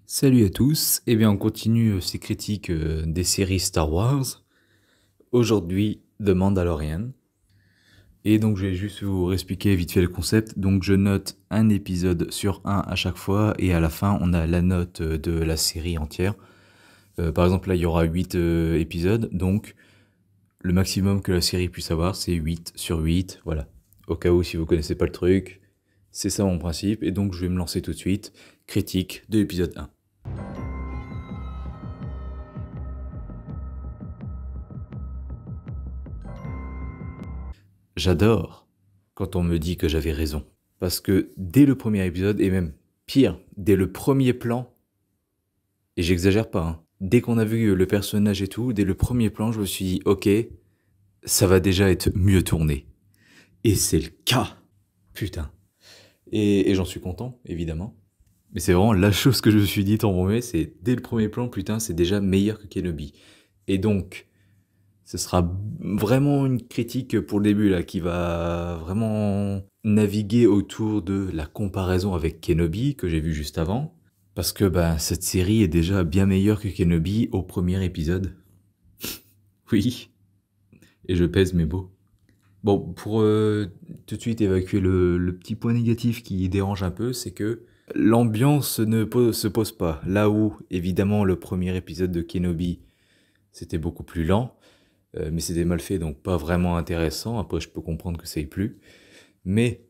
Salut à tous, eh bien on continue ces critiques des séries Star Wars. Aujourd'hui, The Mandalorian. Et donc je vais juste vous expliquer vite fait le concept. Donc je note un épisode sur un à chaque fois et à la fin on a la note de la série entière. Par exemple là il y aura 8 épisodes, donc le maximum que la série puisse avoir c'est 8 sur 8, voilà. Au cas où si vous connaissez pas le truc, c'est ça mon principe. Et donc je vais me lancer tout de suite. Critique de l'épisode 1. J'adore quand on me dit que j'avais raison. Parce que dès le premier épisode, et même pire, dès le premier plan, et j'exagère pas, hein, dès qu'on a vu le personnage et tout, dès le premier plan, je me suis dit, ok, ça va déjà être mieux tourné. Et c'est le cas. Putain. Et j'en suis content, évidemment. Mais c'est vraiment la chose que je me suis dit en premier, c'est dès le premier plan, putain, c'est déjà meilleur que Kenobi. Et donc, ce sera vraiment une critique pour le début, là, qui va vraiment naviguer autour de la comparaison avec Kenobi, que j'ai vu juste avant. Parce que cette série est déjà bien meilleure que Kenobi au premier épisode. Oui. Et je pèse mes mots. Bon, pour tout de suite évacuer le petit point négatif qui dérange un peu, c'est que l'ambiance se pose pas. Là où, évidemment, le premier épisode de Kenobi, c'était beaucoup plus lent. Mais c'était mal fait, donc pas vraiment intéressant. Après, je peux comprendre que ça ait plu. Mais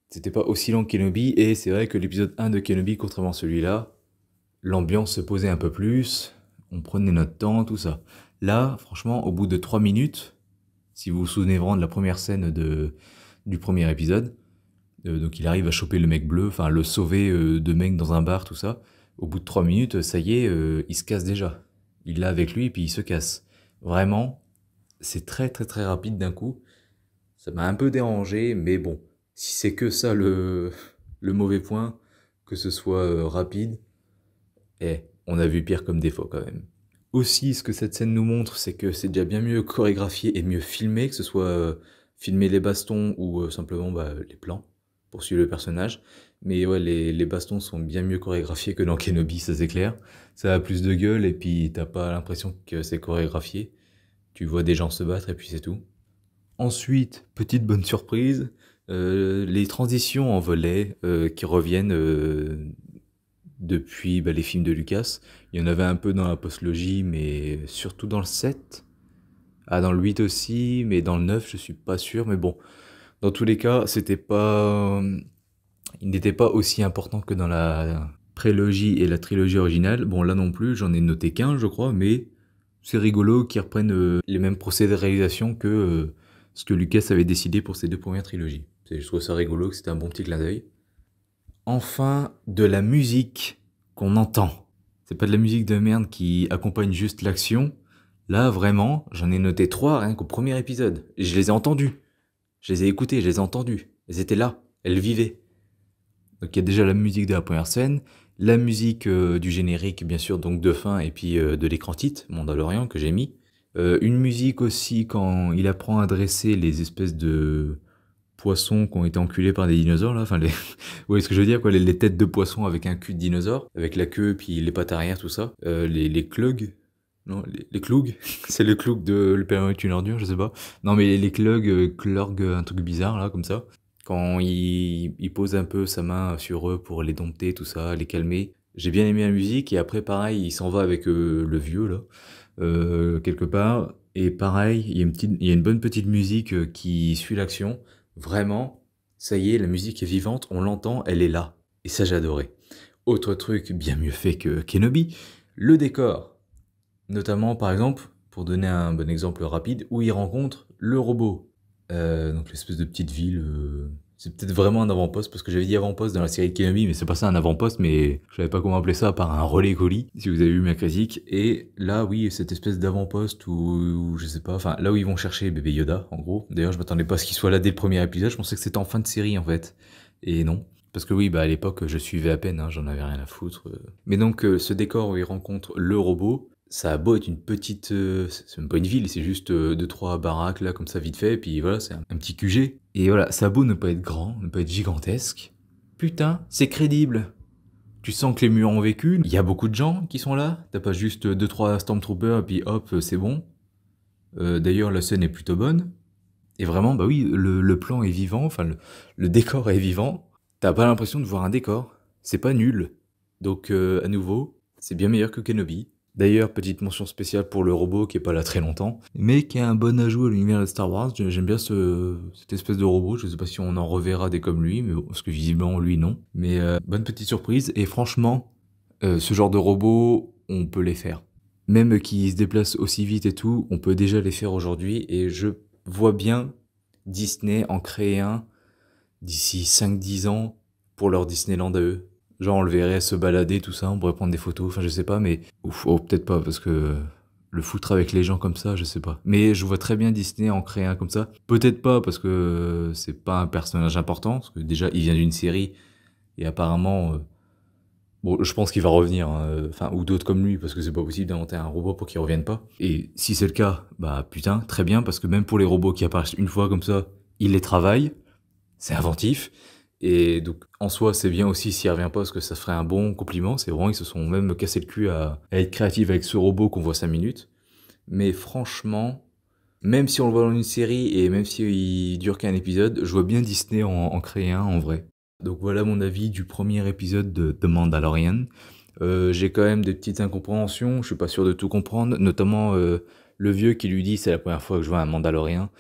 c'était pas aussi long que Kenobi, et c'est vrai que l'épisode 1 de Kenobi, contrairement à celui-là, l'ambiance se posait un peu plus, on prenait notre temps, tout ça. Là, franchement, au bout de 3 minutes, si vous vous souvenez vraiment de la première scène du premier épisode, donc il arrive à choper le mec bleu, enfin le sauver de mec dans un bar, tout ça. Au bout de 3 minutes, ça y est, il se casse déjà. Il l'a avec lui, et puis il se casse. Vraiment, c'est très très très rapide d'un coup. Ça m'a un peu dérangé, mais bon, si c'est que ça le mauvais point, que ce soit rapide, on a vu pire comme défaut quand même. Aussi, ce que cette scène nous montre, c'est que c'est déjà bien mieux chorégraphié et mieux filmé, que ce soit filmer les bastons ou simplement les plans, pour suivre le personnage. Mais ouais, les bastons sont bien mieux chorégraphiés que dans Kenobi, ça c'est clair. Ça a plus de gueule et puis t'as pas l'impression que c'est chorégraphié. Tu vois des gens se battre et puis c'est tout. Ensuite, petite bonne surprise, les transitions en volet qui reviennent depuis les films de Lucas. Il y en avait un peu dans la postlogie, mais surtout dans le 7. Ah, dans le 8 aussi, mais dans le 9, je suis pas sûr. Mais bon, dans tous les cas, il n'était pas aussi important que dans la prélogie et la trilogie originale. Bon, là non plus, j'en ai noté qu'un, je crois, mais c'est rigolo qu'ils reprennent les mêmes procédés de réalisation que ce que Lucas avait décidé pour ses deux premières trilogies. Je trouve ça rigolo, que c'était un bon petit clin d'œil. Enfin, de la musique qu'on entend. C'est pas de la musique de merde qui accompagne juste l'action. Là, vraiment, j'en ai noté 3 rien qu'au premier épisode. Et je les ai entendus. Je les ai écoutés, je les ai entendus. Elles étaient là, elles vivaient. Donc il y a déjà la musique de la première scène, la musique du générique, bien sûr, donc de fin, et puis de l'écran titre, Mandalorian, que j'ai mis. Une musique aussi quand il apprend à dresser les espèces de poissons qui ont été enculés par des dinosaures, là. Enfin, vous voyez ce que je veux dire, quoi, les têtes de poissons avec un cul de dinosaure, avec la queue, puis les pattes arrière, tout ça. Les clogs. Non, les clougs. C'est le cloug de Le Père Noël est une ordure, je sais pas. Non, mais les clogs, clorg, un truc bizarre, là, comme ça. Quand il pose un peu sa main sur eux pour les dompter, tout ça, les calmer. J'ai bien aimé la musique, et après, pareil, il s'en va avec le vieux, là, quelque part. Et pareil, il y a une bonne petite musique qui suit l'action. Vraiment, ça y est, la musique est vivante, on l'entend, elle est là. Et ça, j'ai adoré. Autre truc bien mieux fait que Kenobi, le décor. Notamment, par exemple, pour donner un bon exemple rapide, où il rencontre le robot. Donc l'espèce de petite ville. C'est peut-être vraiment un avant-poste, parce que j'avais dit avant-poste dans la série de Kenobi, mais c'est pas ça un avant-poste, mais je savais pas comment appeler ça, à part un relais colis, si vous avez vu ma critique. Et là, oui, cette espèce d'avant-poste où je sais pas, enfin là où ils vont chercher bébé Yoda, en gros. D'ailleurs, je m'attendais pas à ce qu'il soit là dès le premier épisode, je pensais que c'était en fin de série, en fait. Et non. Parce que oui, bah, à l'époque, je suivais à peine, hein, j'en avais rien à foutre. Mais donc, ce décor où il rencontre le robot, ça a beau être une petite, c'est même pas une ville, c'est juste, 2-3 baraques là comme ça vite fait et puis voilà, c'est un petit QG et voilà, ça a beau ne pas être grand, ne pas être gigantesque, putain, c'est crédible! Tu sens que les murs ont vécu, il y a beaucoup de gens qui sont là, tu pas juste, 2-3 stormtroopers et puis hop, c'est bon. D'ailleurs la scène est plutôt bonne et vraiment, bah oui, le plan est vivant, enfin le décor est vivant. T'as pas l'impression de voir un décor, c'est pas nul. Donc à nouveau, c'est bien meilleur que Kenobi. D'ailleurs, petite mention spéciale pour le robot qui est pas là très longtemps, mais qui a un bon ajout à l'univers de Star Wars. J'aime bien cette espèce de robot, je sais pas si on en reverra des comme lui, mais bon, parce que visiblement lui non. Mais bonne petite surprise, et franchement, ce genre de robot, on peut les faire. Même qui se déplacent aussi vite et tout, on peut déjà les faire aujourd'hui, et je vois bien Disney en créer un d'ici 5-10 ans pour leur Disneyland à eux. Genre on le verrait se balader, tout ça, on pourrait prendre des photos, enfin je sais pas, mais... Ouf, oh peut-être pas, parce que le foutre avec les gens comme ça, je sais pas. Mais je vois très bien Disney en créer un comme ça. Peut-être pas, parce que c'est pas un personnage important, parce que déjà il vient d'une série, et apparemment... bon, je pense qu'il va revenir, hein, enfin, ou d'autres comme lui, parce que c'est pas possible d'inventer un robot pour qu'il revienne pas. Et si c'est le cas, bah putain, très bien, parce que même pour les robots qui apparaissent une fois comme ça, ils les travaillent, c'est inventif. Et donc, en soi, c'est bien aussi s'il revient pas, parce que ça ferait un bon compliment. C'est vraiment, ils se sont même cassé le cul à être créatifs avec ce robot qu'on voit 5 minutes. Mais franchement, même si on le voit dans une série, et même s'il dure qu'un épisode, je vois bien Disney en créer un en vrai. Donc voilà mon avis du premier épisode de The Mandalorian. J'ai quand même des petites incompréhensions, je suis pas sûr de tout comprendre, notamment le vieux qui lui dit c'est la première fois que je vois un Mandalorien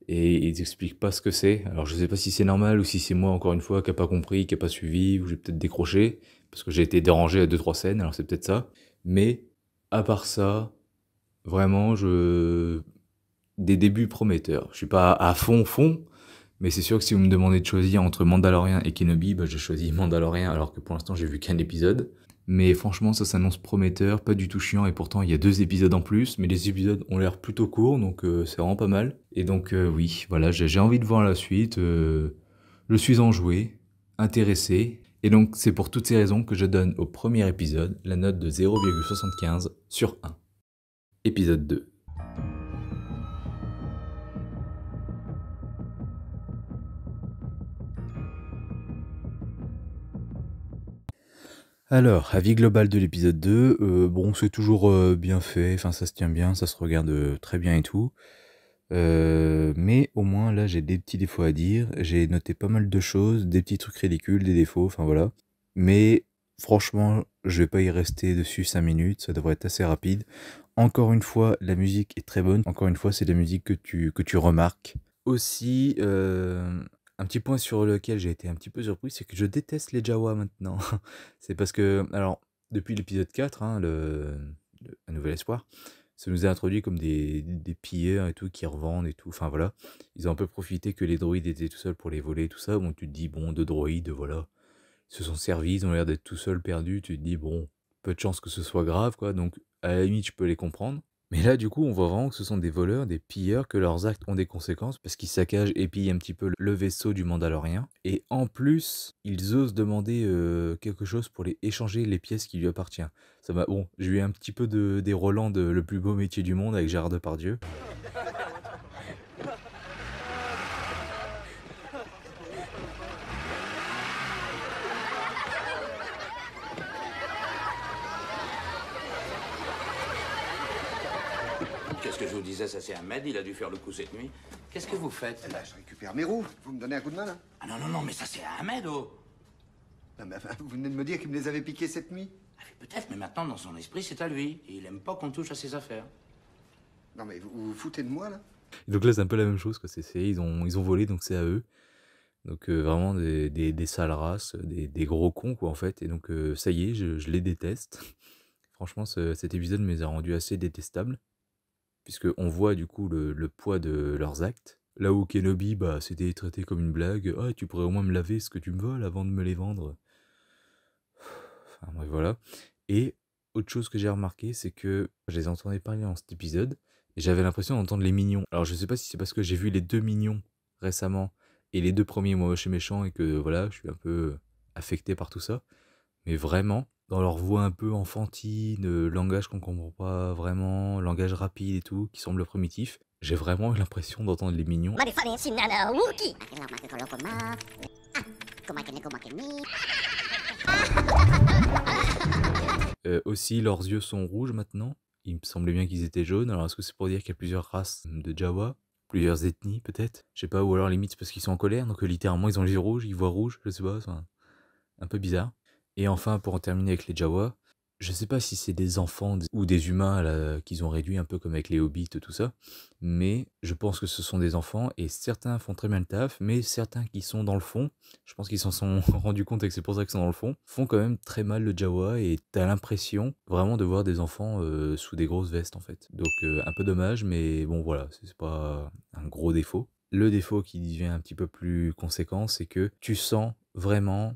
et il t'explique pas ce que c'est. Alors je sais pas si c'est normal ou si c'est moi encore une fois qui a pas compris, qui a pas suivi, ou j'ai peut-être décroché parce que j'ai été dérangé à 2-3 scènes, alors c'est peut-être ça. Mais à part ça, vraiment des débuts prometteurs. Je suis pas à fond, mais c'est sûr que si vous me demandez de choisir entre Mandalorian et Kenobi, bah, je choisis Mandalorian alors que pour l'instant j'ai vu qu'un épisode. Mais franchement, ça s'annonce prometteur, pas du tout chiant, et pourtant il y a 2 épisodes en plus, mais les épisodes ont l'air plutôt courts, donc c'est vraiment pas mal. Et donc oui, voilà, j'ai envie de voir la suite, je suis enjoué, intéressé, et donc c'est pour toutes ces raisons que je donne au premier épisode la note de 0,75 sur 1. Épisode 2. Alors, avis global de l'épisode 2, bon, c'est toujours bien fait, enfin ça se tient bien, ça se regarde très bien et tout. Mais au moins là j'ai des petits défauts à dire, j'ai noté pas mal de choses, des petits trucs ridicules, des défauts, enfin voilà. Mais franchement, je vais pas y rester dessus 5 minutes, ça devrait être assez rapide. Encore une fois, la musique est très bonne, encore une fois c'est de la musique que tu remarques. Aussi, un petit point sur lequel j'ai été un petit peu surpris, c'est que je déteste les Jawa maintenant. C'est parce que, alors, depuis l'épisode 4, hein, Un Nouvel Espoir, ça nous a introduit comme des pilleurs et tout, qui revendent et tout, enfin voilà. Ils ont un peu profité que les droïdes étaient tout seuls pour les voler et tout ça, bon tu te dis, bon, deux droïdes, voilà, ils se sont servis, ils ont l'air d'être tout seuls perdus, tu te dis, bon, peu de chance que ce soit grave, quoi, donc à la limite je peux les comprendre. Mais là, du coup, on voit vraiment que ce sont des voleurs, des pilleurs, que leurs actes ont des conséquences parce qu'ils saccagent et pillent un petit peu le vaisseau du Mandalorien. Et en plus, ils osent demander quelque chose pour les échanger les pièces qui lui appartiennent. Ça m'a, bon, j'ai eu un petit peu des Roland de Le plus beau métier du monde avec Gérard Depardieu. Qu'est-ce que je vous disais, ça c'est Ahmed, il a dû faire le coup cette nuit. Qu'est-ce que vous faites? Là, je récupère mes roues. Vous me donnez un coup de main, là? Ah non, non, non, mais ça c'est Ahmed, oh. Non, mais enfin, vous venez de me dire qu'il me les avait piqués cette nuit. Ah, peut-être, mais maintenant dans son esprit c'est à lui. Et il aime pas qu'on touche à ses affaires. Non, mais vous vous foutez de moi, là? Donc là, c'est un peu la même chose, quoi. Ils ont volé, donc c'est à eux. Donc vraiment des sales races, des gros cons, quoi, en fait. Et donc ça y est, je les déteste. Franchement, cet épisode me les a rendus assez détestables, puisqu'on voit du coup le poids de leurs actes. Là où Kenobi, bah, c'était traité comme une blague. Ah, tu pourrais au moins me laver ce que tu me voles avant de me les vendre. Enfin bref, voilà. Et autre chose que j'ai remarqué, c'est que je les entendais parler dans cet épisode, et j'avais l'impression d'entendre les mignons. Alors je sais pas si c'est parce que j'ai vu les deux mignons récemment, et les deux premiers, moi, chez méchant, et que voilà, je suis un peu affectés par tout ça. Mais vraiment, dans leur voix un peu enfantine, langage qu'on comprend pas vraiment, langage rapide et tout, qui semble primitif, j'ai vraiment eu l'impression d'entendre les Mignons. Aussi, leurs yeux sont rouges maintenant. Il me semblait bien qu'ils étaient jaunes. Alors, est-ce que c'est pour dire qu'il y a plusieurs races de Jawa? Plusieurs ethnies, peut-être? Je sais pas, ou alors limite c'est parce qu'ils sont en colère, donc littéralement ils ont les yeux rouges, ils voient rouge, je sais pas, enfin, un peu bizarre. Et enfin, pour en terminer avec les Jawa, je sais pas si c'est des enfants ou des humains là, qu'ils ont réduits un peu comme avec les hobbits et tout ça, mais je pense que ce sont des enfants et certains font très bien le taf, mais certains qui sont dans le fond, je pense qu'ils s'en sont rendus compte et que c'est pour ça qu'ils sont dans le fond, font quand même très mal le Jawa et t'as l'impression vraiment de voir des enfants sous des grosses vestes en fait. Donc un peu dommage, mais bon voilà, c'est pas un gros défaut. Le défaut qui devient un petit peu plus conséquent, c'est que tu sens vraiment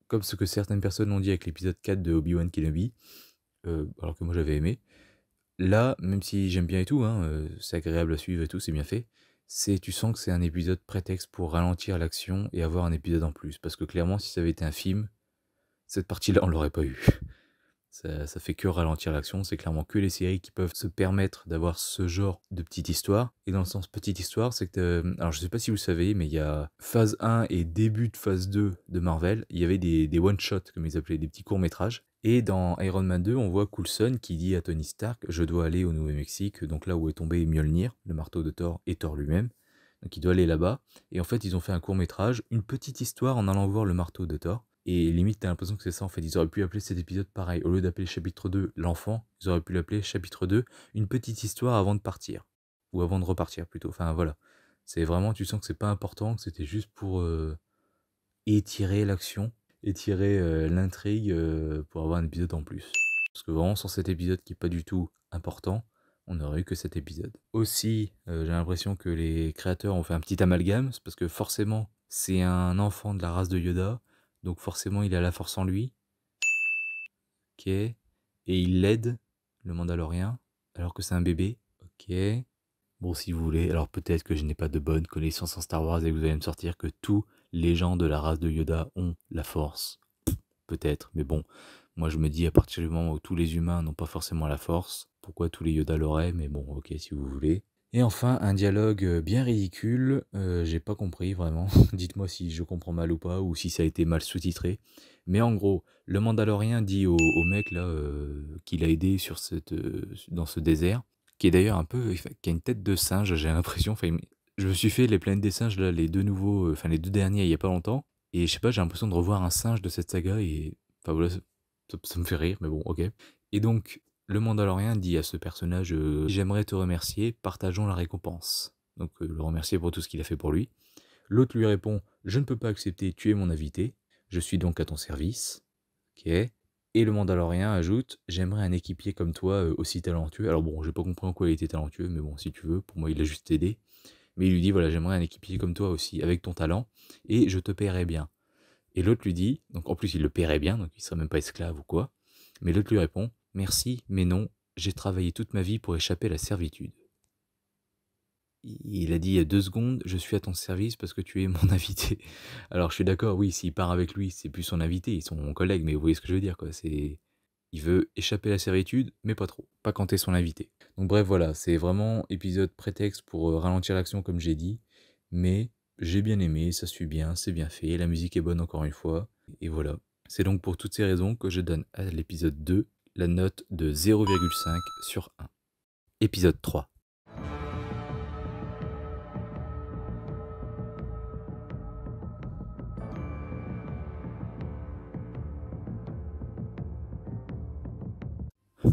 comme ce que certaines personnes ont dit avec l'épisode 4 de Obi-Wan Kenobi, alors que moi j'avais aimé. Là, même si j'aime bien et tout, hein, c'est agréable à suivre et tout, c'est bien fait, tu sens que c'est un épisode prétexte pour ralentir l'action et avoir un épisode en plus. Parce que clairement, si ça avait été un film, cette partie-là, on l'aurait pas eu. Ça fait que ralentir l'action, c'est clairement que les séries qui peuvent se permettre d'avoir ce genre de petite histoire. Et dans le sens petite histoire, c'est que, alors je sais pas si vous le savez, mais il y a phase 1 et début de phase 2 de Marvel, il y avait des one-shots, comme ils appelaient, des petits courts-métrages. Et dans Iron Man 2, on voit Coulson qui dit à Tony Stark, je dois aller au Nouveau-Mexique, donc là où est tombé Mjolnir, le marteau de Thor, et Thor lui-même. Donc il doit aller là-bas. Et en fait, ils ont fait un court-métrage, une petite histoire en allant voir le marteau de Thor. Et limite, t'as l'impression que c'est ça en fait. Ils auraient pu appeler cet épisode pareil. Au lieu d'appeler chapitre 2 l'enfant, ils auraient pu l'appeler chapitre 2 une petite histoire avant de partir. Ou avant de repartir plutôt. Enfin voilà. C'est vraiment, tu sens que c'est pas important, que c'était juste pour étirer l'action, étirer l'intrigue pour avoir un épisode en plus. Parce que vraiment, sans cet épisode qui est pas du tout important, on n'aurait eu que cet épisode. Aussi, j'ai l'impression que les créateurs ont fait un petit amalgame, c'est parce que forcément, c'est un enfant de la race de Yoda. Donc forcément, il a la force en lui. Ok. Et il l'aide, le Mandalorien, alors que c'est un bébé. Ok. Bon, si vous voulez, alors peut-être que je n'ai pas de bonnes connaissances en Star Wars et que vous allez me sortir que tous les gens de la race de Yoda ont la force. Peut-être, mais bon, moi je me dis à partir du moment où tous les humains n'ont pas forcément la force, pourquoi tous les Yoda l'auraient, mais bon, ok, si vous voulez. Et enfin, un dialogue bien ridicule, j'ai pas compris vraiment, dites-moi si je comprends mal ou pas, ou si ça a été mal sous-titré. Mais en gros, le Mandalorien dit au mec là, qu'il a aidé sur dans ce désert, qui est d'ailleurs un peu, qui a une tête de singe, j'ai l'impression, enfin, je me suis fait les planètes des singes là, les deux nouveaux, enfin les deux derniers il y a pas longtemps, et je sais pas, j'ai l'impression de revoir un singe de cette saga, et enfin voilà, ça me fait rire, mais bon, ok. Et donc, le Mandalorien dit à ce personnage j'aimerais te remercier, partageons la récompense. Donc le remercier pour tout ce qu'il a fait pour lui. L'autre lui répond je ne peux pas accepter, tu es mon invité, je suis donc à ton service. Ok. Et le Mandalorien ajoute j'aimerais un équipier comme toi aussi talentueux. Alors bon, j'ai pas compris en quoi il était talentueux, mais bon, si tu veux, pour moi il a juste aidé. Mais il lui dit voilà, j'aimerais un équipier comme toi aussi, avec ton talent, et je te paierai bien. Et l'autre lui dit, donc en plus il le paierait bien, donc il serait même pas esclave ou quoi. Mais l'autre lui répond merci, mais non, j'ai travaillé toute ma vie pour échapper à la servitude. Il a dit il y a 2 secondes, je suis à ton service parce que tu es mon invité. Alors je suis d'accord, oui, s'il part avec lui, c'est plus son invité, ils sont collègues, mais vous voyez ce que je veux dire, quoi. Il veut échapper à la servitude, mais pas trop, pas quand t'es son invité. Donc bref, voilà, c'est vraiment épisode prétexte pour ralentir l'action, comme j'ai dit, mais j'ai bien aimé, ça suit bien, c'est bien fait, la musique est bonne encore une fois, et voilà. C'est donc pour toutes ces raisons que je donne à l'épisode 2 la note de 0,5 sur 1. Épisode 3.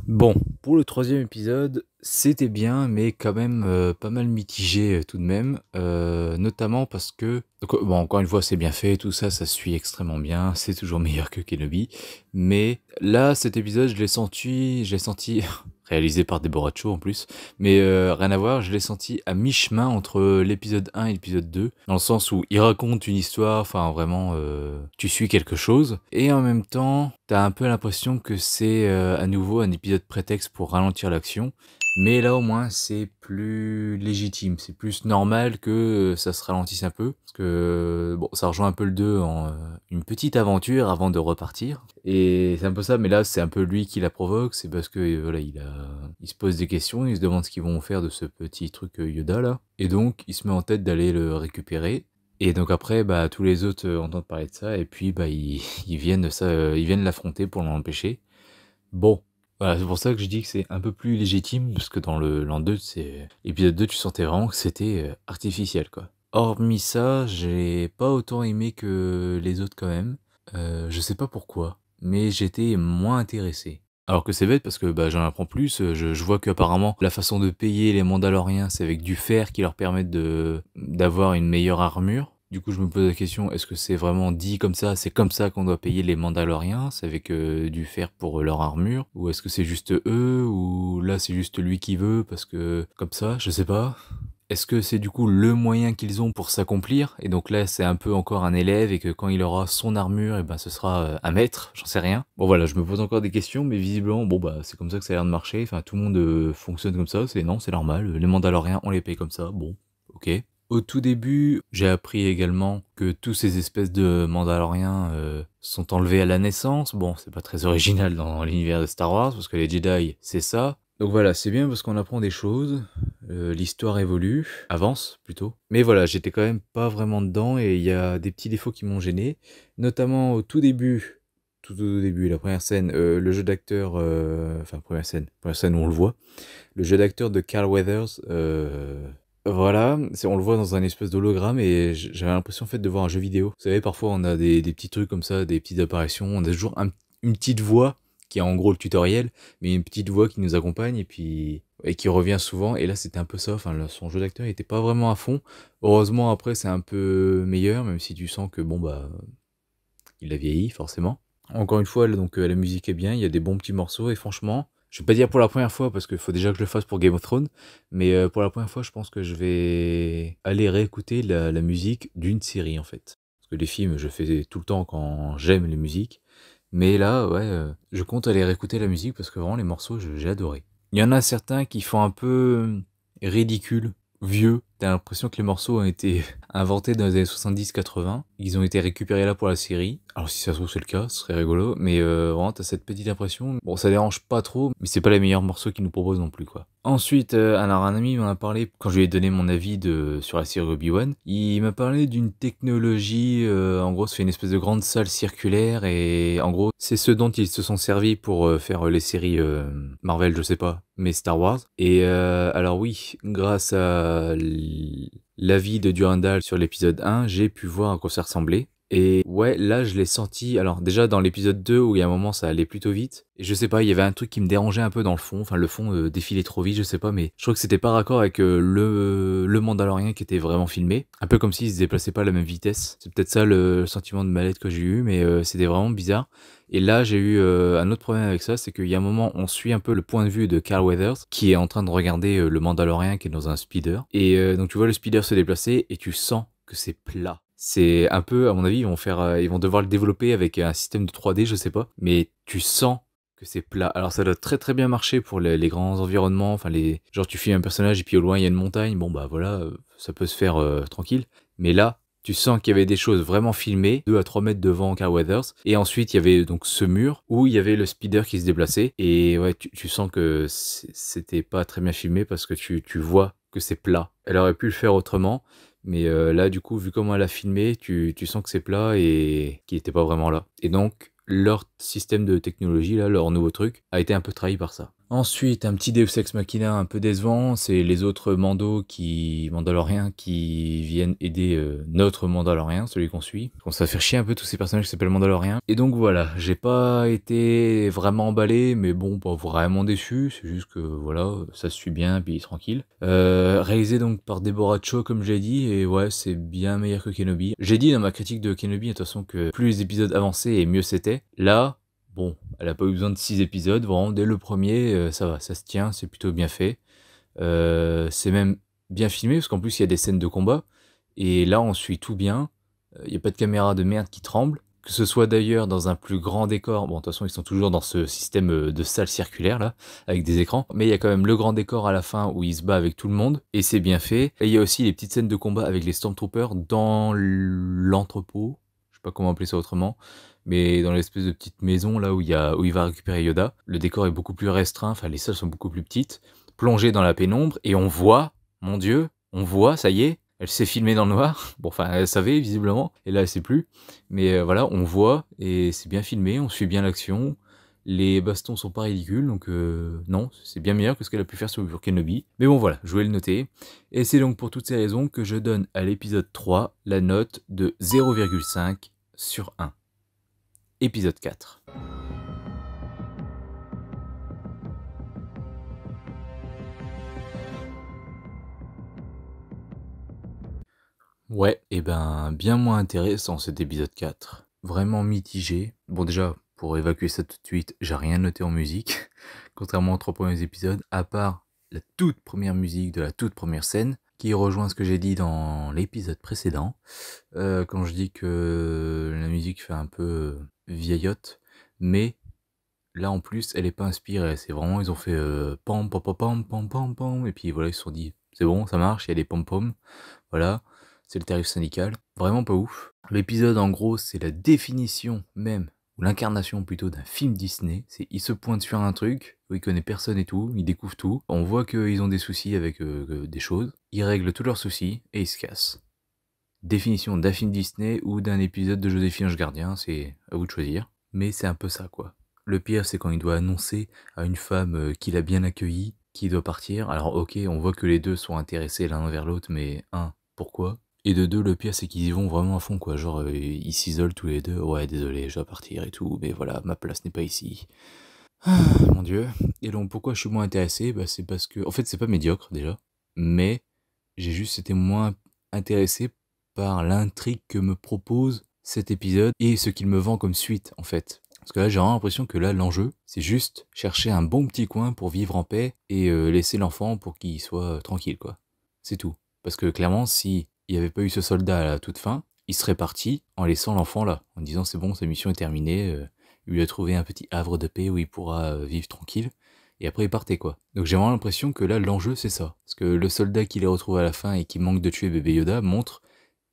Bon, pour le 3e épisode, c'était bien, mais quand même pas mal mitigé tout de même, notamment parce que, donc, bon, encore une fois, c'est bien fait, tout ça, ça suit extrêmement bien, c'est toujours meilleur que Kenobi, mais là, cet épisode, je l'ai senti, réalisé par Deborah Chow en plus, mais rien à voir, je l'ai senti à mi-chemin entre l'épisode 1 et l'épisode 2, dans le sens où il raconte une histoire, enfin vraiment, tu suis quelque chose, et en même temps, t'as un peu l'impression que c'est à nouveau un épisode prétexte pour ralentir l'action, Mais là au moins c'est plus légitime, c'est plus normal que ça se ralentisse un peu. Parce que bon, ça rejoint un peu le 2 en une petite aventure avant de repartir. Et c'est un peu ça, mais là c'est un peu lui qui la provoque, c'est parce que voilà, il se pose des questions, il se demande ce qu'ils vont faire de ce petit truc Yoda là. Et donc il se met en tête d'aller le récupérer. Et donc après, bah, tous les autres entendent parler de ça, et puis bah, ils viennent ils viennent l'affronter pour l'empêcher. Bon, voilà, c'est pour ça que je dis que c'est un peu plus légitime, parce que dans l'an 2, l'épisode 2, tu sentais vraiment que c'était artificiel, quoi. Hormis ça, j'ai pas autant aimé que les autres quand même. Je sais pas pourquoi, mais j'étais moins intéressé. Alors que c'est bête parce que bah, j'en apprends plus, je vois qu'apparemment la façon de payer les Mandaloriens c'est avec du fer qui leur permet d'avoir une meilleure armure. Du coup je me pose la question, est-ce que c'est vraiment dit comme ça, c'est comme ça qu'on doit payer les Mandaloriens, c'est avec du fer pour leur armure? Ou est-ce que c'est juste eux, ou là c'est juste lui qui veut parce que comme ça, je sais pas. Est-ce que c'est du coup le moyen qu'ils ont pour s'accomplir? Et donc là, c'est un peu encore un élève et que quand il aura son armure, et ben ce sera un maître, j'en sais rien. Bon voilà, je me pose encore des questions, mais visiblement, bon bah c'est comme ça que ça a l'air de marcher. Enfin, tout le monde fonctionne comme ça, non, c'est normal. Les Mandaloriens, on les paye comme ça, bon, ok. Au tout début, j'ai appris également que tous ces espèces de Mandaloriens sont enlevés à la naissance. Bon, c'est pas très original dans l'univers de Star Wars, parce que les Jedi, c'est ça. Donc voilà, c'est bien parce qu'on apprend des choses, l'histoire évolue, avance plutôt. Mais voilà, j'étais quand même pas vraiment dedans et il y a des petits défauts qui m'ont gêné. Notamment au tout début, la première scène, le jeu d'acteur, enfin première scène où on le voit, le jeu d'acteur de Carl Weathers, voilà, on le voit dans un espèce d'hologramme et j'avais l'impression en fait de voir un jeu vidéo. Vous savez, parfois on a des petits trucs comme ça, des petites apparitions, on a toujours une petite voix qui est en gros le tutoriel, mais une petite voix qui nous accompagne et qui revient souvent. Et là c'était un peu ça, enfin son jeu d'acteur il était pas vraiment à fond. Heureusement après c'est un peu meilleur, même si tu sens que bon bah il a vieilli forcément. Encore une fois, donc la musique est bien, il y a des bons petits morceaux et franchement, je vais pas dire pour la première fois parce qu'il faut déjà que je le fasse pour Game of Thrones, mais pour la première fois, je pense que je vais aller réécouter la musique d'une série en fait. Parce que les films, je fais tout le temps quand j'aime les musiques, mais là, ouais, je compte aller réécouter la musique parce que vraiment les morceaux, j'ai adoré. Il y en a certains qui font un peu ridicule, vieux. T'as l'impression que les morceaux ont été inventés dans les années 70-80. Ils ont été récupérés là pour la série. Alors si ça se trouve c'est le cas, ce serait rigolo. Mais vraiment t'as cette petite impression. Bon ça dérange pas trop, mais c'est pas les meilleurs morceaux qu'ils nous proposent non plus quoi. Ensuite, alors un ami m'en a parlé quand je lui ai donné mon avis sur la série Obi-Wan. Il m'a parlé d'une technologie, en gros c'est une espèce de grande salle circulaire et en gros c'est ce dont ils se sont servis pour faire les séries Marvel, je sais pas, mais Star Wars. Et alors oui, grâce à l'avis de Durandal sur l'épisode 1, j'ai pu voir à quoi ça ressemblait. Et ouais, là je l'ai senti, alors déjà dans l'épisode 2 où il y a un moment ça allait plutôt vite, et je sais pas, il y avait un truc qui me dérangeait un peu dans le fond, enfin le fond défilait trop vite, je sais pas, mais je crois que c'était pas raccord avec le Mandalorien qui était vraiment filmé, un peu comme s'il se déplaçait pas à la même vitesse. C'est peut-être ça le sentiment de mal-être que j'ai eu, mais c'était vraiment bizarre. Et là, j'ai eu un autre problème avec ça, c'est qu'il y a un moment, on suit un peu le point de vue de Carl Weathers, qui est en train de regarder le Mandalorien qui est dans un speeder. Et donc tu vois le speeder se déplacer et tu sens que c'est plat. C'est un peu, à mon avis, ils vont devoir le développer avec un système de 3D, je sais pas, mais tu sens que c'est plat. Alors ça doit très très bien marcher pour les grands environnements, enfin genre tu filmes un personnage et puis au loin il y a une montagne, bon bah voilà, ça peut se faire tranquille. Mais là, tu sens qu'il y avait des choses vraiment filmées, 2 à 3 mètres devant Carl Weathers, et ensuite il y avait donc ce mur où il y avait le speeder qui se déplaçait, et ouais, tu sens que c'était pas très bien filmé parce que tu vois que c'est plat. Elle aurait pu le faire autrement, mais là du coup, vu comment elle a filmé, tu sens que c'est plat et qu'il était pas vraiment là. Et donc, leur système de technologie, là, leur nouveau truc, a été un peu trahi par ça. Ensuite, un petit Deus Ex Machina un peu décevant, c'est les autres Mandaloriens qui viennent aider notre Mandalorien, celui qu'on suit. On ça fait chier un peu tous ces personnages qui s'appellent Mandaloriens. Et donc voilà, j'ai pas été vraiment emballé, mais bon, pas vraiment déçu, c'est juste que voilà, ça se suit bien, puis tranquille. Réalisé donc par Deborah Chow, comme j'ai dit, et ouais, c'est bien meilleur que Kenobi. J'ai dit dans ma critique de Kenobi, de toute façon, que plus les épisodes avançaient et mieux c'était. Là, bon, elle a pas eu besoin de 6 épisodes, vraiment, dès le premier, ça va, ça se tient, c'est plutôt bien fait. C'est même bien filmé, parce qu'en plus, il y a des scènes de combat, et là, on suit tout bien. Il n'y a pas de caméra de merde qui tremble, Que ce soit d'ailleurs dans un plus grand décor, bon de toute façon ils sont toujours dans ce système de salle circulaire là, avec des écrans, mais il y a quand même le grand décor à la fin où il se bat avec tout le monde, et c'est bien fait. Et il y a aussi les petites scènes de combat avec les Stormtroopers dans l'entrepôt, je sais pas comment appeler ça autrement, mais dans l'espèce de petite maison là où il va récupérer Yoda. Le décor est beaucoup plus restreint, enfin les salles sont beaucoup plus petites, plongé dans la pénombre, et on voit, mon Dieu, on voit, ça y est, elle s'est filmée dans le noir. Bon, enfin, elle savait, visiblement. Et là, elle sait plus. Mais voilà, on voit, et c'est bien filmé, on suit bien l'action. Les bastons sont pas ridicules, donc non, c'est bien meilleur que ce qu'elle a pu faire sur Kenobi. Mais bon, voilà, je voulais le noter. Et c'est donc pour toutes ces raisons que je donne à l'épisode 3 la note de 0,5 sur 1. Épisode 4. Ouais, et ben bien moins intéressant cet épisode 4. Vraiment mitigé. Bon déjà, pour évacuer ça tout de suite, j'ai rien noté en musique, contrairement aux 3 premiers épisodes, à part la toute première musique de la toute première scène, qui rejoint ce que j'ai dit dans l'épisode précédent, quand je dis que la musique fait un peu vieillotte, mais là en plus elle est pas inspirée, c'est vraiment, ils ont fait pam pam pam pam pam pam pam, et puis voilà, ils se sont dit, c'est bon, ça marche, il y a des pom pom, voilà. C'est le tarif syndical, vraiment pas ouf. L'épisode en gros c'est la définition même, ou l'incarnation plutôt d'un film Disney. Il se pointe sur un truc où il connaît personne et tout, il découvre tout. On voit qu'ils ont des soucis avec des choses, ils règlent tous leurs soucis et ils se cassent. Définition d'un film Disney ou d'un épisode de Joséphine Ange Gardien, c'est à vous de choisir. Mais c'est un peu ça quoi. Le pire c'est quand il doit annoncer à une femme qu'il a bien accueillie, qu'il doit partir. Alors ok, on voit que les deux sont intéressés l'un envers l'autre, mais pourquoi ? Et de 2, le pire c'est qu'ils y vont vraiment à fond quoi, genre ils s'isolent tous les deux, ouais désolé je dois partir et tout, mais voilà, ma place n'est pas ici. Ah, mon Dieu. Et donc pourquoi je suis moins intéressé, bah c'est parce que, en fait c'est pas médiocre déjà, mais j'ai juste été moins intéressé par l'intrigue que me propose cet épisode et ce qu'il me vend comme suite en fait. Parce que là j'ai vraiment l'impression que là l'enjeu c'est juste chercher un bon petit coin pour vivre en paix et laisser l'enfant pour qu'il soit tranquille quoi. C'est tout. Parce que clairement si il n'y avait pas eu ce soldat à la toute fin, il serait parti en laissant l'enfant là, en disant c'est bon, sa mission est terminée, il lui a trouvé un petit havre de paix où il pourra vivre tranquille, et après il partait quoi. Donc j'ai vraiment l'impression que là l'enjeu c'est ça, parce que le soldat qu'il a retrouvé à la fin et qui manque de tuer bébé Yoda montre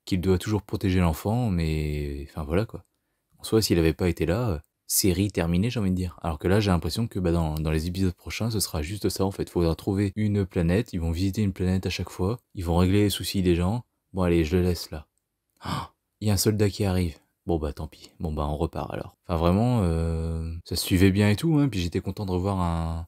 qu'il doit toujours protéger l'enfant, mais enfin voilà quoi. En soi s'il avait pas été là, série terminée j'ai envie de dire. Alors que là j'ai l'impression que dans les épisodes prochains ce sera juste ça en fait, il faudra trouver une planète, ils vont visiter une planète à chaque fois, ils vont régler les soucis des gens. Bon allez, je le laisse là. Il y a un soldat qui arrive. Bon bah tant pis. Bon bah on repart alors. Enfin vraiment, ça se suivait bien et tout, hein. Puis j'étais content de revoir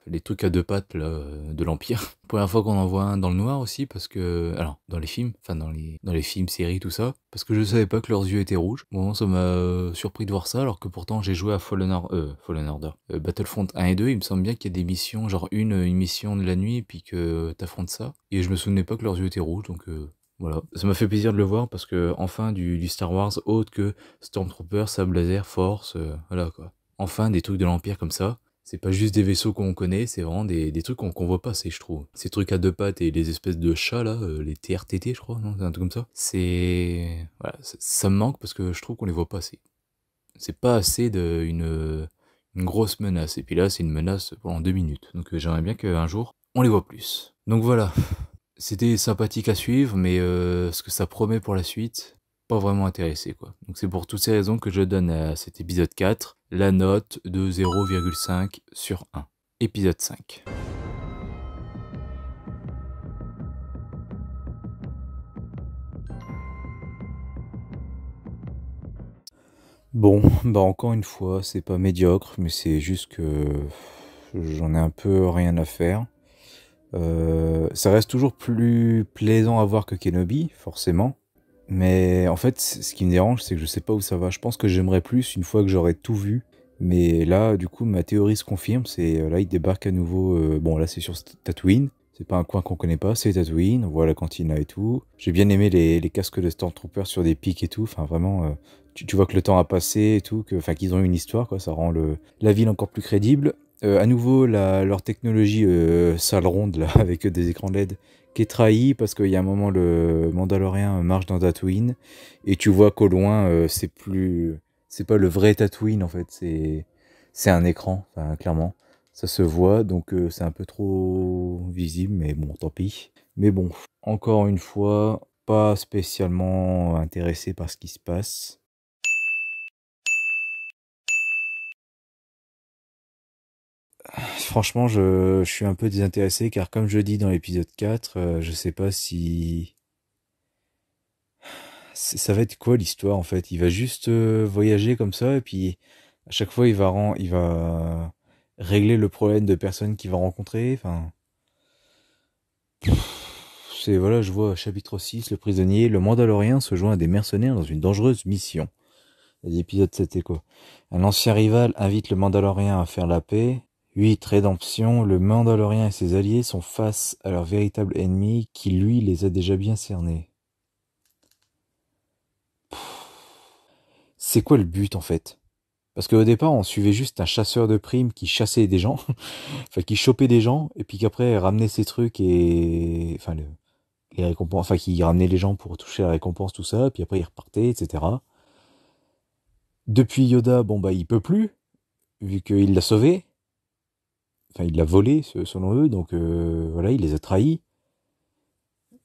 les trucs à 2 pattes là, de l'Empire. Première fois qu'on en voit un dans le noir aussi, parce que... Alors, dans les films, enfin dans les films, séries, tout ça, parce que je savais pas que leurs yeux étaient rouges. Bon, ça m'a surpris de voir ça, alors que pourtant j'ai joué à Fallen Order. Battlefront 1 et 2, il me semble bien qu'il y a des missions, genre une mission de la nuit, et puis que t'affrontes ça. Et je me souvenais pas que leurs yeux étaient rouges, donc... Voilà, ça m'a fait plaisir de le voir parce que enfin du Star Wars autre que Stormtrooper, sable laser, Force, voilà quoi. Enfin des trucs de l'Empire comme ça. C'est pas juste des vaisseaux qu'on connaît, c'est vraiment des trucs qu'on voit pas assez, je trouve. Ces trucs à 2 pattes et les espèces de chats là, les TRTT je crois, non, c'est un truc comme ça. C'est... Voilà, ça me manque parce que je trouve qu'on les voit pas assez. C'est pas assez une grosse menace. Et puis là c'est une menace pendant 2 minutes. Donc j'aimerais bien qu'un jour on les voit plus. Donc voilà. C'était sympathique à suivre, mais ce que ça promet pour la suite, pas vraiment intéressé quoi. Donc c'est pour toutes ces raisons que je donne à cet épisode 4 la note de 0,5 sur 1. Épisode 5. Bon, bah encore une fois, c'est pas médiocre, mais c'est juste que j'en ai un peu rien à faire. Ça reste toujours plus plaisant à voir que Kenobi, forcément. Mais en fait, ce qui me dérange, c'est que je sais pas où ça va. Je pense que j'aimerais plus une fois que j'aurai tout vu. Mais là, du coup, ma théorie se confirme. C'est là, il débarque à nouveau. Bon, là, c'est sur Tatooine. C'est pas un coin qu'on connaît pas, c'est Tatooine. On voit la cantina et tout. J'ai bien aimé les casques de Stormtroopers sur des pics et tout. Enfin, vraiment, tu vois que le temps a passé et tout. Enfin, qu'ils ont eu une histoire, quoi. Ça rend la ville encore plus crédible. À nouveau, leur technologie salle ronde, là, avec des écrans LED, qui est trahie parce qu'il y a un moment, le Mandalorien marche dans Tatooine et tu vois qu'au loin, c'est pas le vrai Tatooine en fait, c'est un écran, enfin, clairement. Ça se voit, donc c'est un peu trop visible, mais bon, tant pis. Mais bon, encore une fois, pas spécialement intéressé par ce qui se passe. Franchement, je suis un peu désintéressé car comme je dis dans l'épisode 4, je sais pas si... Ça va être quoi l'histoire en fait? Il va juste voyager comme ça et puis à chaque fois il va régler le problème de personnes qu'il va rencontrer. Enfin, c'est voilà, je vois chapitre 6, le prisonnier, le Mandalorien se joint à des mercenaires dans une dangereuse mission. L'épisode 7 est quoi? Un ancien rival invite le Mandalorien à faire la paix. 8. Rédemption. Le Mandalorien et ses alliés sont face à leur véritable ennemi qui, lui, les a déjà bien cernés. C'est quoi le but, en fait? Parce qu'au départ, on suivait juste un chasseur de primes qui chassait des gens, enfin, qui chopait des gens, et puis qu'après, ramenait ses trucs et... Enfin, les récompenses... Enfin, qui ramenait les gens pour toucher la récompense, tout ça, puis après, il repartait, etc. Depuis Yoda, bon, bah, il peut plus, vu qu'il l'a sauvé. Enfin, il l'a volé, selon eux, donc voilà, il les a trahis.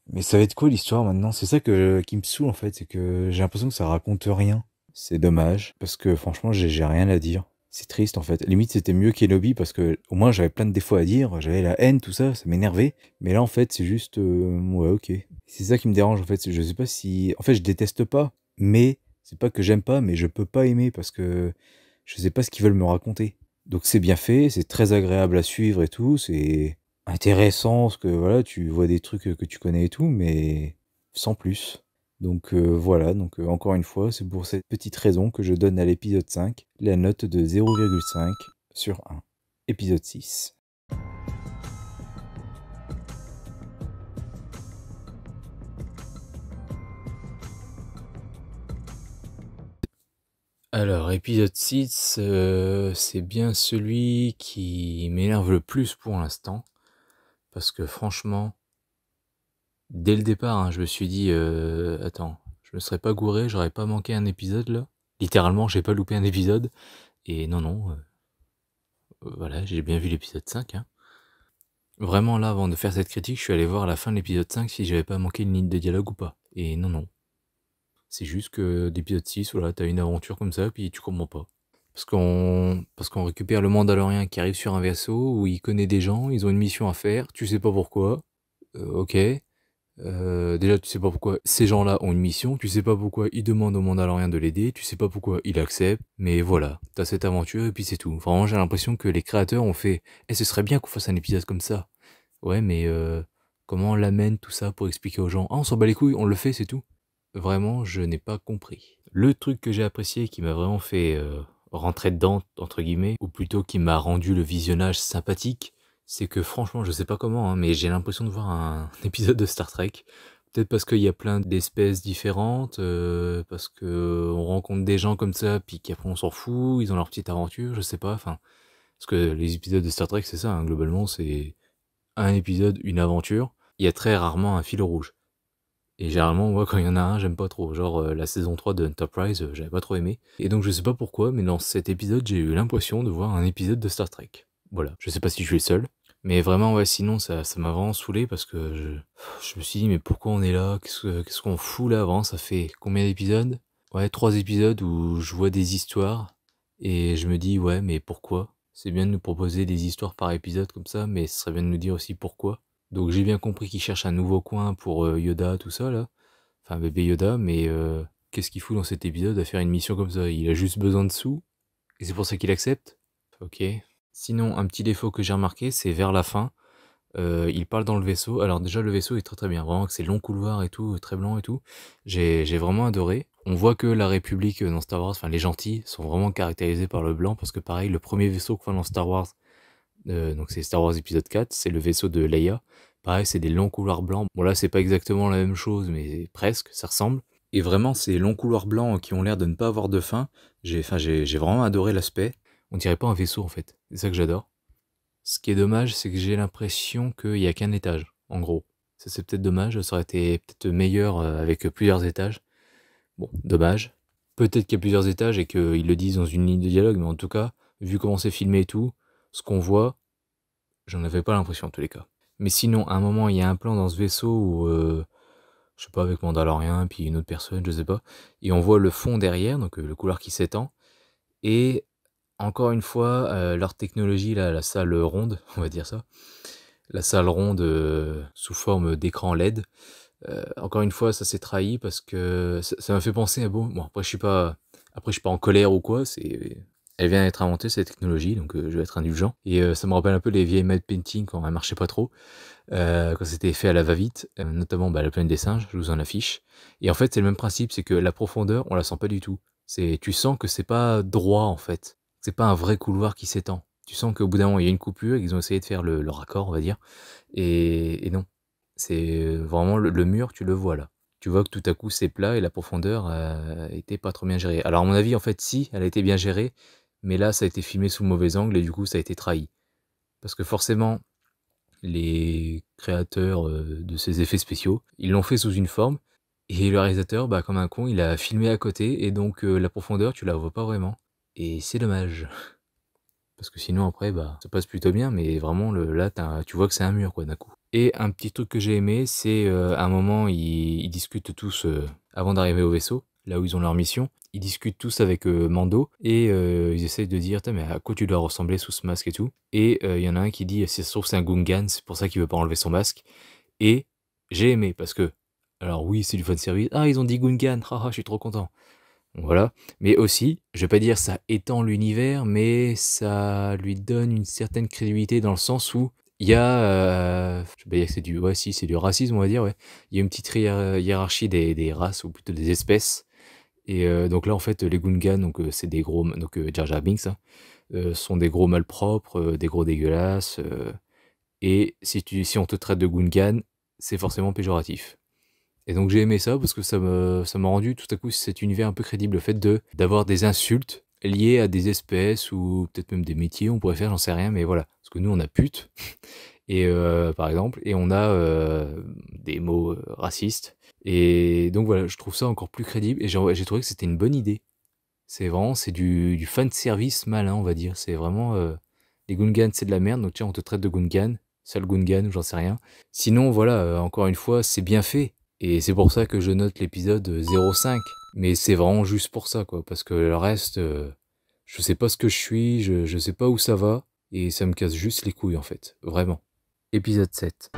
Mais ça va être quoi l'histoire maintenant? C'est ça qui me saoule en fait, c'est que j'ai l'impression que ça raconte rien. C'est dommage, parce que franchement, j'ai rien à dire. C'est triste en fait. Limite, c'était mieux qu'Enobi parce que au moins j'avais plein de défauts à dire, j'avais la haine, tout ça, ça m'énervait. Mais là en fait, c'est juste, ouais, ok. C'est ça qui me dérange en fait. Je sais pas si, en fait, je déteste pas, mais c'est pas que j'aime pas, mais je peux pas aimer parce que je sais pas ce qu'ils veulent me raconter. Donc c'est bien fait, c'est très agréable à suivre et tout, c'est intéressant parce que voilà, tu vois des trucs que tu connais et tout, mais sans plus. Donc voilà, donc encore une fois, c'est pour cette petite raison que je donne à l'épisode 5 la note de 0,5 sur 1. Épisode 6. Alors, épisode 6, c'est bien celui qui m'énerve le plus pour l'instant. Parce que franchement, dès le départ, hein, je me suis dit, attends, je me serais pas gouré, j'aurais pas manqué un épisode là. Littéralement, j'ai pas loupé un épisode. Et non, non, voilà, j'ai bien vu l'épisode 5. Hein. Vraiment là, avant de faire cette critique, je suis allé voir à la fin de l'épisode 5 si j'avais pas manqué une ligne de dialogue ou pas. Et non, non. C'est juste que d'épisode 6, voilà, t'as une aventure comme ça, puis tu comprends pas. Parce qu'on récupère le Mandalorien qui arrive sur un vaisseau où il connaît des gens, ils ont une mission à faire, tu sais pas pourquoi. Ok. Déjà, tu sais pas pourquoi ces gens-là ont une mission, tu sais pas pourquoi ils demandent au Mandalorien de l'aider, tu sais pas pourquoi il accepte, mais voilà, t'as cette aventure et puis c'est tout. Vraiment, j'ai l'impression que les créateurs ont fait « Eh, ce serait bien qu'on fasse un épisode comme ça. » Ouais, mais comment on l'amène tout ça pour expliquer aux gens « Ah, on s'en bat les couilles, on le fait, c'est tout. » Vraiment, je n'ai pas compris. Le truc que j'ai apprécié qui m'a vraiment fait rentrer dedans, entre guillemets, ou plutôt qui m'a rendu le visionnage sympathique, c'est que franchement, je sais pas comment, hein, mais j'ai l'impression de voir un épisode de Star Trek. Peut-être parce qu'il y a plein d'espèces différentes, parce que on rencontre des gens comme ça, puis qu'après on s'en fout, ils ont leur petite aventure, je sais pas, enfin... Parce que les épisodes de Star Trek, c'est ça, hein, globalement, c'est un épisode, une aventure. Il y a très rarement un fil rouge. Et généralement, moi, quand il y en a un, j'aime pas trop. Genre, la saison 3 de Enterprise, j'avais pas trop aimé. Et donc, je sais pas pourquoi, mais dans cet épisode, j'ai eu l'impression de voir un épisode de Star Trek. Voilà. Je sais pas si je suis le seul. Mais vraiment, ouais, sinon, ça m'a vraiment saoulé parce que je me suis dit, mais pourquoi on est là? Qu'est-ce qu'on fout là avant? Ça fait combien d'épisodes? Ouais, 3 épisodes où je vois des histoires. Et je me dis, ouais, mais pourquoi? C'est bien de nous proposer des histoires par épisode comme ça, mais ce serait bien de nous dire aussi pourquoi. Donc j'ai bien compris qu'il cherche un nouveau coin pour Yoda, tout ça là. Enfin bébé Yoda, mais qu'est-ce qu'il fout dans cet épisode à faire une mission comme ça? Il a juste besoin de sous et c'est pour ça qu'il accepte? Ok. Sinon, un petit défaut que j'ai remarqué, c'est vers la fin. Il parle dans le vaisseau. Alors déjà le vaisseau est très très bien. Vraiment que c'est long couloir et tout, très blanc et tout. J'ai vraiment adoré. On voit que la République dans Star Wars, enfin les gentils, sont vraiment caractérisés par le blanc parce que pareil, le premier vaisseau qu'on voit dans Star Wars, donc c'est Star Wars épisode 4, c'est le vaisseau de Leia. Pareil, c'est des longs couloirs blancs. Bon là, c'est pas exactement la même chose, mais presque, ça ressemble. Et vraiment, ces longs couloirs blancs qui ont l'air de ne pas avoir de fin, j'ai vraiment adoré l'aspect. On dirait pas un vaisseau en fait, c'est ça que j'adore. Ce qui est dommage, c'est que j'ai l'impression qu'il n'y a qu'un étage, en gros. Ça, c'est peut-être dommage, ça aurait été peut-être meilleur avec plusieurs étages. Bon, dommage. Peut-être qu'il y a plusieurs étages et qu'ils le disent dans une ligne de dialogue, mais en tout cas, vu comment c'est filmé et tout, ce qu'on voit, j'en avais pas l'impression en tous les cas. Mais sinon, à un moment, il y a un plan dans ce vaisseau où, je sais pas, avec Mandalorian, puis une autre personne, je sais pas, et on voit le fond derrière, donc le couloir qui s'étend, et encore une fois, leur technologie, là, la salle ronde, on va dire ça, la salle ronde sous forme d'écran LED, encore une fois, ça s'est trahi parce que ça m'a fait penser à bon, après je suis pas en colère ou quoi, elle vient d'être inventée cette technologie, donc je vais être indulgent. Et ça me rappelle un peu les vieilles matte painting quand elles marchaient pas trop, quand c'était fait à la va-vite, notamment la planète des singes, je vous en affiche. Et en fait, c'est le même principe, c'est que la profondeur, on la sent pas du tout. Tu sens que c'est pas droit en fait, c'est pas un vrai couloir qui s'étend. Tu sens qu'au bout d'un moment, il y a une coupure et qu'ils ont essayé de faire le raccord, on va dire, et non. C'est vraiment le mur, tu le vois là. Tu vois que tout à coup c'est plat et la profondeur était pas trop bien gérée. Alors à mon avis, en fait, si, elle a été bien gérée, mais là ça a été filmé sous le mauvais angle et du coup ça a été trahi. Parce que forcément, les créateurs de ces effets spéciaux, ils l'ont fait sous une forme, et le réalisateur, bah, comme un con, il a filmé à côté, et donc la profondeur, tu la vois pas vraiment. Et c'est dommage. Parce que sinon après, bah, ça passe plutôt bien, mais vraiment là, tu vois que c'est un mur, quoi, d'un coup. Et un petit truc que j'ai aimé, c'est à un moment, ils discutent tous, avant d'arriver au vaisseau, là où ils ont leur mission, ils discutent tous avec Mando, et ils essayent de dire, mais à quoi tu dois ressembler sous ce masque et tout. Et il y en a un qui dit, si ça se trouve c'est un Gungan, c'est pour ça qu'il veut pas enlever son masque. Et j'ai aimé, parce que, alors oui, c'est du fanservice, ah, ils ont dit Gungan, haha, je suis trop content. Voilà, mais aussi, je vais pas dire ça étend l'univers, mais ça lui donne une certaine crédibilité dans le sens où il y a, je vais pas dire que c'est du, ouais, si, c'est du racisme, on va dire, ouais. Il y a une petite hiérarchie des races, ou plutôt des espèces. Et donc là, en fait, les Gungans, donc c'est des gros, donc Jar Jar Binks, hein, sont des gros malpropres, des gros dégueulasses. Et si on te traite de Gungan, c'est forcément péjoratif. Et donc j'ai aimé ça parce que ça m'a rendu tout à coup cet univers un peu crédible, le fait d'avoir des insultes liées à des espèces ou peut-être même des métiers, on pourrait faire, j'en sais rien, mais voilà. Parce que nous on a pute, et par exemple, et on a des mots racistes. Et donc voilà, je trouve ça encore plus crédible et j'ai trouvé que c'était une bonne idée. C'est du fan service malin, on va dire. C'est vraiment les Gungans c'est de la merde, donc tiens on te traite de Gungan, sale Gungan ou j'en sais rien. Sinon voilà, encore une fois, c'est bien fait. Et c'est pour ça que je note l'épisode 0,5. Mais c'est vraiment juste pour ça, quoi. Parce que le reste, je sais pas ce que je suis, je sais pas où ça va. Et ça me casse juste les couilles, en fait. Vraiment. Épisode 7.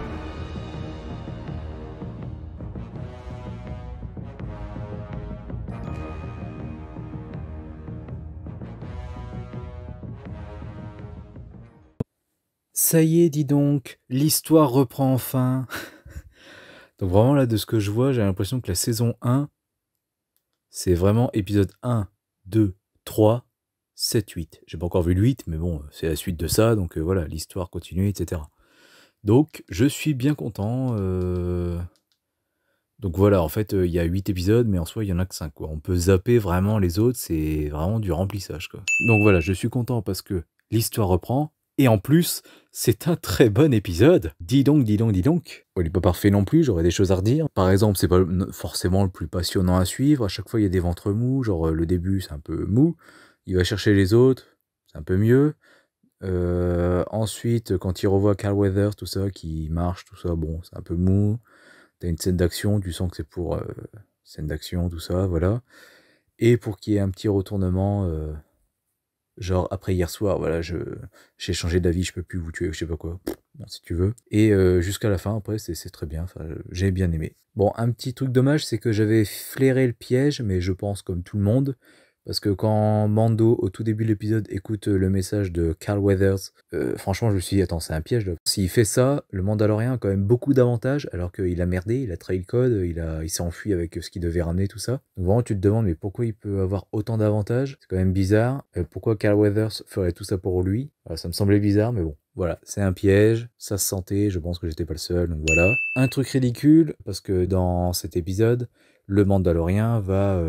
Ça y est, dis donc, l'histoire reprend enfin. Donc vraiment là, de ce que je vois, j'ai l'impression que la saison 1, c'est vraiment épisode 1, 2, 3, 7, 8. J'ai pas encore vu le 8, mais bon, c'est la suite de ça, donc voilà, l'histoire continue, etc. Donc, je suis bien content. Donc voilà, en fait, il y a 8 épisodes, mais en soi, il y en a que 5, quoi. On peut zapper vraiment les autres, c'est vraiment du remplissage, quoi. Donc voilà, je suis content parce que l'histoire reprend, et en plus, c'est un très bon épisode. Dis donc, dis donc, dis donc. Bon, il n'est pas parfait non plus, j'aurais des choses à redire. Par exemple, c'est pas forcément le plus passionnant à suivre. À chaque fois, il y a des ventres mous. Genre, le début, c'est un peu mou. Il va chercher les autres, c'est un peu mieux. Ensuite, quand il revoit Carl Weathers, tout ça, qui marche, tout ça, bon, c'est un peu mou. T'as une scène d'action, tu sens que c'est pour scène d'action, tout ça, voilà. Et pour qu'il y ait un petit retournement, genre après hier soir, voilà, j'ai changé d'avis, je peux plus vous tuer, je sais pas quoi, bon, si tu veux. Et jusqu'à la fin, après, c'est très bien, enfin, j'ai bien aimé. Bon, un petit truc dommage, c'est que j'avais flairé le piège, mais je pense comme tout le monde, parce que quand Mando, au tout début de l'épisode, écoute le message de Carl Weathers, franchement, je me suis dit, attends, c'est un piège, là. S'il fait ça, le Mandalorien a quand même beaucoup d'avantages, alors qu'il a merdé, il a trahi le code, il s'est enfui avec ce qu'il devait ramener, tout ça. Donc vraiment, tu te demandes, mais pourquoi il peut avoir autant d'avantages? C'est quand même bizarre. Pourquoi Carl Weathers ferait tout ça pour lui? Alors, ça me semblait bizarre, mais bon. Voilà, c'est un piège, ça se sentait, je pense que j'étais pas le seul, donc voilà. Un truc ridicule, parce que dans cet épisode, le Mandalorien va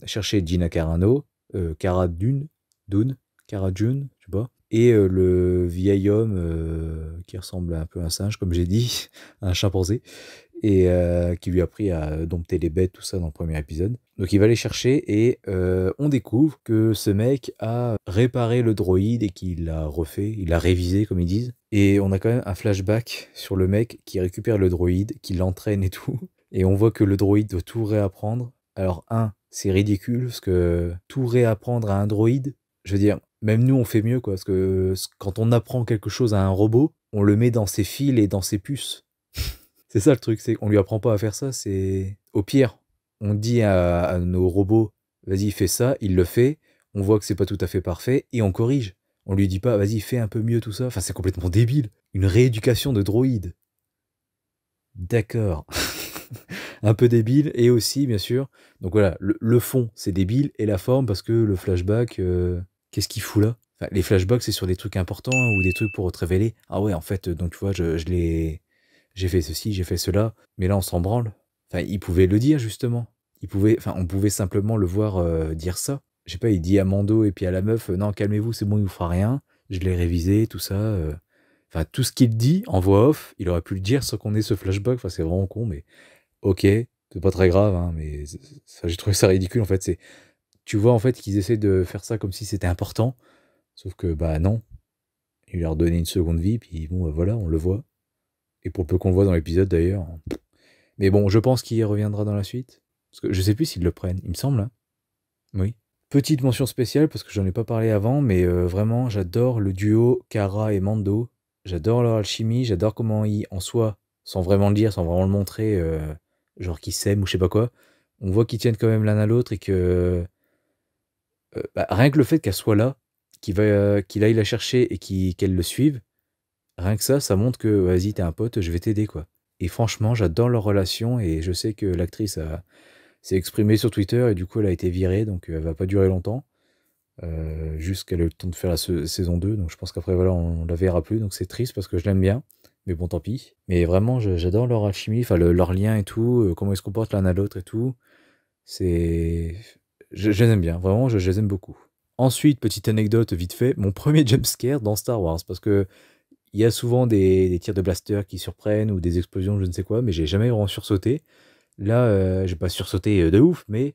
chercher Gina Carano, Cara Dune, Cara Dune, je sais pas, et le vieil homme qui ressemble un peu à un singe, comme j'ai dit, à un chimpanzé, et qui lui a appris à dompter les bêtes, tout ça dans le premier épisode. Donc il va les chercher et on découvre que ce mec a réparé le droïde et qu'il l'a refait, il l'a révisé comme ils disent. Et on a quand même un flashback sur le mec qui récupère le droïde, qui l'entraîne et tout. Et on voit que le droïde doit tout réapprendre. Alors c'est ridicule parce que tout réapprendre à un droïde, je veux dire, même nous on fait mieux quoi, parce que quand on apprend quelque chose à un robot, on le met dans ses fils et dans ses puces. C'est ça le truc, c'est qu'on lui apprend pas à faire ça, c'est au pire, on dit à nos robots, vas-y fais ça, il le fait, on voit que c'est pas tout à fait parfait et on corrige. On lui dit pas, vas-y fais un peu mieux tout ça, enfin c'est complètement débile. Une rééducation de droïde. D'accord. Un peu débile et aussi bien sûr, donc voilà, le fond c'est débile et la forme parce que le flashback, qu'est-ce qu'il fout là? Enfin, les flashbacks c'est sur des trucs importants ou des trucs pour te révéler. Ah ouais en fait, donc tu vois, j'ai fait ceci, j'ai fait cela, mais là on s'en branle. Enfin, il pouvait le dire justement. On pouvait simplement le voir dire ça. Je sais pas, il dit à Mando et puis à la meuf, non calmez-vous, c'est bon, il vous fera rien. Je l'ai révisé, tout ça. Enfin, tout ce qu'il dit en voix off, il aurait pu le dire sans qu'on ait ce flashback. Enfin, c'est vraiment con, mais ok, c'est pas très grave, hein, mais ça, j'ai trouvé ça ridicule en fait. Tu vois en fait qu'ils essaient de faire ça comme si c'était important, sauf que bah non, il leur donné une seconde vie, puis bon, bah, voilà, on le voit. Et pour peu qu'on le voit dans l'épisode d'ailleurs. Mais bon, je pense qu'il y reviendra dans la suite. Parce que je sais plus s'ils le prennent, il me semble. Hein. Oui. Petite mention spéciale, parce que j'en ai pas parlé avant, mais vraiment, j'adore le duo Kara et Mando. J'adore leur alchimie, j'adore comment ils, en soi, sans vraiment le dire, sans vraiment le montrer, genre qu'ils s'aiment ou je sais pas quoi, on voit qu'ils tiennent quand même l'un à l'autre et que bah, rien que le fait qu'elle soit là, qu'il aille la chercher et qu'elle le suive, rien que ça montre que vas-y, t'es un pote, je vais t'aider quoi. Et franchement, j'adore leur relation et je sais que l'actrice s'est exprimée sur Twitter et du coup elle a été virée, donc elle va pas durer longtemps. Juste qu'elle a eu le temps de faire la saison 2, donc je pense qu'après voilà, on la verra plus, donc c'est triste parce que je l'aime bien. Mais bon, tant pis. Mais vraiment, j'adore leur alchimie, enfin leur lien et tout, comment ils se comportent l'un à l'autre et tout. C'est. Je les aime bien, vraiment, je les aime beaucoup. Ensuite, petite anecdote vite fait, mon premier jumpscare dans Star Wars, parce que il y a souvent des tirs de blaster qui surprennent ou des explosions, je ne sais quoi, mais j'ai jamais vraiment sursauté. Là, j'ai pas sursauté de ouf, mais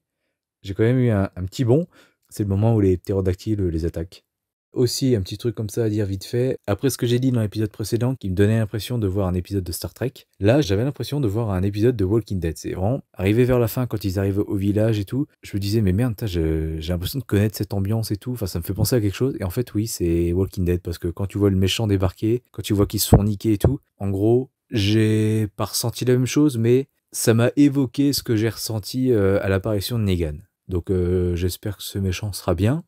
j'ai quand même eu un petit bond. C'est le moment où les ptérodactyles les attaquent. Aussi, un petit truc comme ça à dire vite fait. Après ce que j'ai dit dans l'épisode précédent, qui me donnait l'impression de voir un épisode de Star Trek, là, j'avais l'impression de voir un épisode de Walking Dead. C'est vraiment arrivé vers la fin, quand ils arrivent au village et tout. Je me disais, mais merde, j'ai l'impression de connaître cette ambiance et tout. Enfin, ça me fait penser à quelque chose. Et en fait, oui, c'est Walking Dead, parce que quand tu vois le méchant débarquer, quand tu vois qu'ils se font niquer et tout, en gros, j'ai pas ressenti la même chose, mais ça m'a évoqué ce que j'ai ressenti à l'apparition de Negan. Donc j'espère que ce méchant sera bien,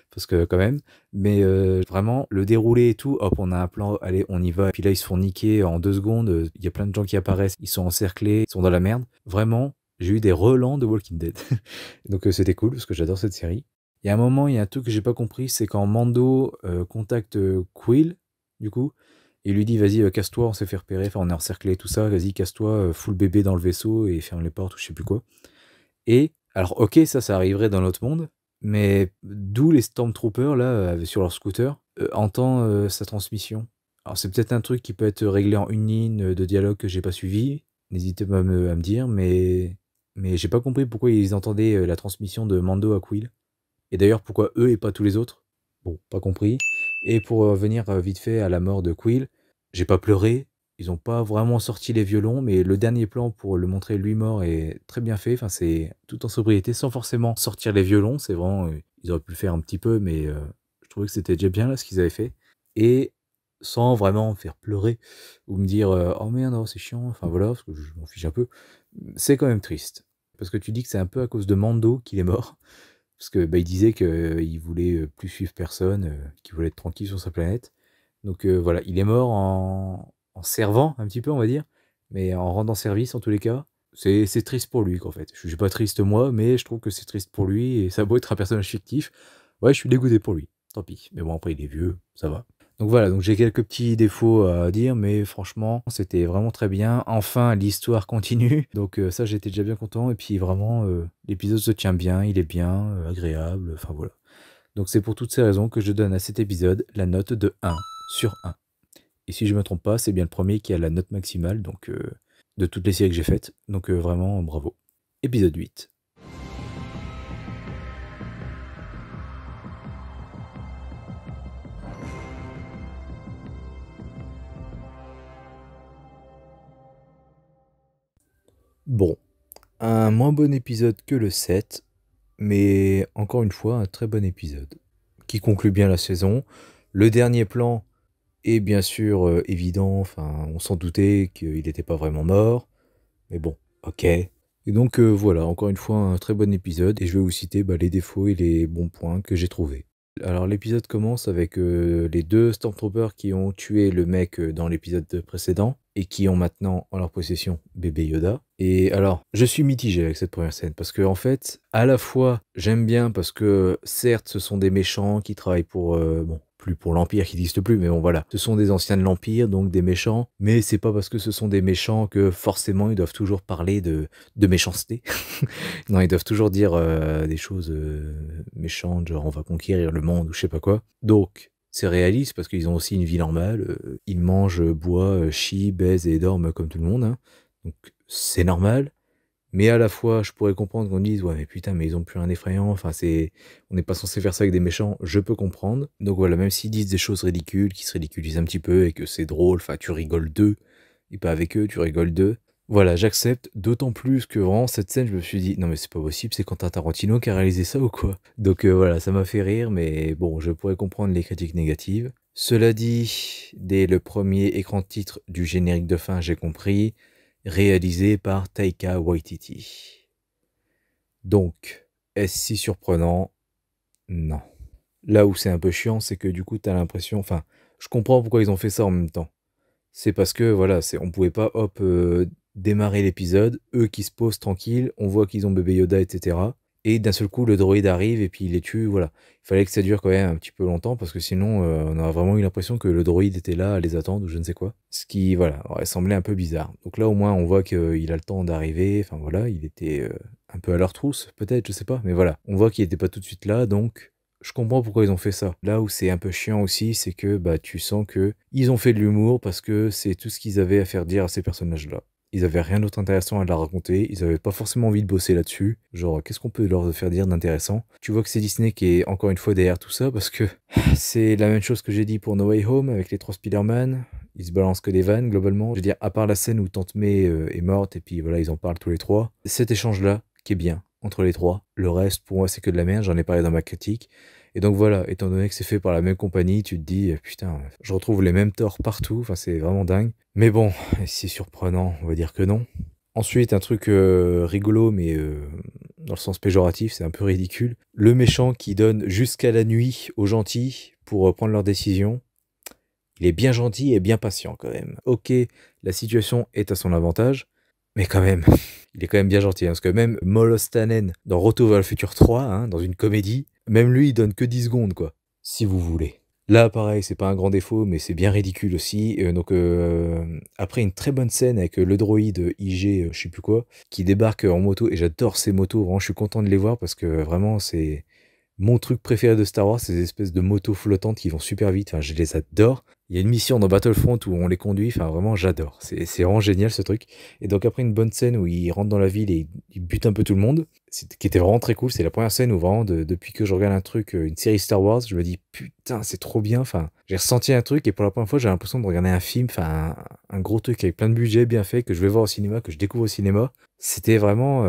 parce que quand même, mais vraiment, le déroulé et tout, hop, on a un plan, allez, on y va, et puis là, ils se font niquer en 2 secondes, il y a plein de gens qui apparaissent, ils sont encerclés, ils sont dans la merde. Vraiment, j'ai eu des relents de Walking Dead. Donc c'était cool, parce que j'adore cette série. Il y a un moment, il y a un truc que j'ai pas compris, c'est quand Mando contacte Quill, du coup, il lui dit, vas-y, casse-toi, on s'est fait repérer, enfin, on est encerclé, tout ça, vas-y, casse-toi, fous le bébé dans le vaisseau et ferme les portes, ou je sais plus quoi. Et, alors, ok, ça arriverait dans notre monde, mais d'où les Stormtroopers, là, sur leur scooter, entend sa transmission. Alors, c'est peut-être un truc qui peut être réglé en une ligne de dialogue que j'ai pas suivi. N'hésitez pas à me dire, mais j'ai pas compris pourquoi ils entendaient la transmission de Mando à Quill. Et d'ailleurs, pourquoi eux et pas tous les autres? Bon, pas compris. Et pour revenir vite fait à la mort de Quill, j'ai pas pleuré. Ils ont pas vraiment sorti les violons, mais le dernier plan pour le montrer lui mort est très bien fait. Enfin, c'est tout en sobriété, sans forcément sortir les violons. C'est vraiment, ils auraient pu le faire un petit peu, mais je trouvais que c'était déjà bien là ce qu'ils avaient fait. Et sans vraiment me faire pleurer ou me dire oh merde, oh, c'est chiant. Enfin voilà, parce que je m'en fiche un peu. C'est quand même triste. Parce que tu dis que c'est un peu à cause de Mando qu'il est mort. Parce que bah, il disait qu'il voulait plus suivre personne, qu'il voulait être tranquille sur sa planète. Donc voilà, il est mort en servant un petit peu, on va dire, mais en rendant service en tous les cas. C'est triste pour lui, qu'en fait. Je suis pas triste moi, mais je trouve que c'est triste pour lui, et ça a beau être un personnage fictif. Ouais, je suis dégoûté pour lui, tant pis. Mais bon, après, il est vieux, ça va. Donc voilà, donc j'ai quelques petits défauts à dire, mais franchement, c'était vraiment très bien. Enfin, l'histoire continue, donc ça, j'étais déjà bien content. Et puis vraiment, l'épisode se tient bien, il est bien, agréable, enfin voilà. Donc c'est pour toutes ces raisons que je donne à cet épisode la note de 1 sur 1. Et si je me trompe pas, c'est bien le premier qui a la note maximale donc, de toutes les séries que j'ai faites. Donc vraiment, bravo. Épisode 8. Bon, un moins bon épisode que le 7, mais encore une fois, un très bon épisode, qui conclut bien la saison. Le dernier plan est bien sûr évident, enfin, on s'en doutait qu'il n'était pas vraiment mort, mais bon, ok. Et donc voilà, encore une fois, un très bon épisode, et je vais vous citer les défauts et les bons points que j'ai trouvés. Alors l'épisode commence avec les 2 Stormtroopers qui ont tué le mec dans l'épisode précédent et qui ont maintenant en leur possession bébé Yoda. Et alors, je suis mitigé avec cette première scène parce que en fait, à la fois, j'aime bien parce que certes, ce sont des méchants qui travaillent pour bon, plus pour l'Empire qui n'existe plus, mais bon voilà, ce sont des anciens de l'Empire, donc des méchants, mais c'est pas parce que ce sont des méchants que forcément ils doivent toujours parler de méchanceté. Non, ils doivent toujours dire des choses méchantes, genre on va conquérir le monde ou je sais pas quoi. Donc, c'est réaliste parce qu'ils ont aussi une vie normale. Ils mangent, boivent, chient, baisent et dorment comme tout le monde, hein. Donc, c'est normal. Mais à la fois, je pourrais comprendre qu'on dise ouais, mais putain, mais ils ont plus rien d'effrayant. Enfin, on n'est pas censé faire ça avec des méchants. Je peux comprendre. Donc voilà, même s'ils disent des choses ridicules, qui se ridiculisent un petit peu et que c'est drôle, enfin, tu rigoles d'eux et pas avec eux, tu rigoles d'eux. Voilà, j'accepte, d'autant plus que vraiment cette scène, je me suis dit non mais c'est pas possible, c'est Quentin Tarantino qui a réalisé ça ou quoi? Donc voilà, ça m'a fait rire, mais bon, je pourrais comprendre les critiques négatives. Cela dit, dès le premier écran de titre du générique de fin, j'ai compris, réalisé par Taika Waititi. Donc, est-ce si surprenant? Non. Là où c'est un peu chiant, c'est que du coup, t'as l'impression, enfin, je comprends pourquoi ils ont fait ça en même temps. C'est parce que voilà, on pouvait pas hop démarrer l'épisode, eux qui se posent tranquilles, on voit qu'ils ont bébé Yoda, etc. Et d'un seul coup, le droïde arrive et puis il les tue, voilà. Il fallait que ça dure quand même un petit peu longtemps parce que sinon, on a vraiment eu l'impression que le droïde était là à les attendre ou je ne sais quoi. Ce qui, voilà, aurait semblé un peu bizarre. Donc là, au moins, on voit qu'il a le temps d'arriver. Enfin voilà, il était un peu à leur trousse, peut-être, je sais pas. Mais voilà, on voit qu'il n'était pas tout de suite là, donc je comprends pourquoi ils ont fait ça. Là où c'est un peu chiant aussi, c'est que tu sens que ils ont fait de l'humour parce que c'est tout ce qu'ils avaient à faire dire à ces personnages-là. Ils avaient rien d'autre intéressant à leur raconter, ils avaient pas forcément envie de bosser là-dessus. Genre, qu'est-ce qu'on peut leur faire dire d'intéressant? Tu vois que c'est Disney qui est encore une fois derrière tout ça parce que c'est la même chose que j'ai dit pour No Way Home avec les 3 Spider-Man. Ils se balancent que des vannes globalement. Je veux dire, à part la scène où Tante May est morte et puis voilà, ils en parlent tous les 3. Cet échange-là qui est bien entre les 3. Le reste, pour moi, c'est que de la merde. J'en ai parlé dans ma critique. Et donc voilà, étant donné que c'est fait par la même compagnie, tu te dis, putain, je retrouve les mêmes torts partout, enfin c'est vraiment dingue. Mais bon, c'est surprenant, on va dire que non. Ensuite, un truc rigolo, mais dans le sens péjoratif, c'est un peu ridicule. Le méchant qui donne jusqu'à la nuit aux gentils pour prendre leurs décisions. Il est bien gentil et bien patient quand même. Ok, la situation est à son avantage, mais quand même, il est quand même bien gentil. Hein, parce que même Molostanen dans Retour vers le futur 3, hein, dans une comédie, même lui, il donne que 10 secondes, quoi. Si vous voulez. Là, pareil, c'est pas un grand défaut, mais c'est bien ridicule aussi. Donc, après une très bonne scène avec le droïde IG, je sais plus quoi, qui débarque en moto, et j'adore ces motos, vraiment, je suis content de les voir parce que vraiment, c'est mon truc préféré de Star Wars, ces espèces de motos flottantes qui vont super vite, enfin, je les adore. Il y a une mission dans Battlefront où on les conduit, enfin vraiment j'adore, c'est vraiment génial ce truc. Et donc après une bonne scène où ils rentrent dans la ville et ils butent un peu tout le monde, qui était vraiment très cool, c'est la première scène où vraiment depuis que je regarde un truc, une série Star Wars, je me dis putain c'est trop bien, enfin j'ai ressenti un truc et pour la première fois j'ai l'impression de regarder un film, enfin un gros truc avec plein de budget bien fait que je vais voir au cinéma, que je découvre au cinéma. C'était vraiment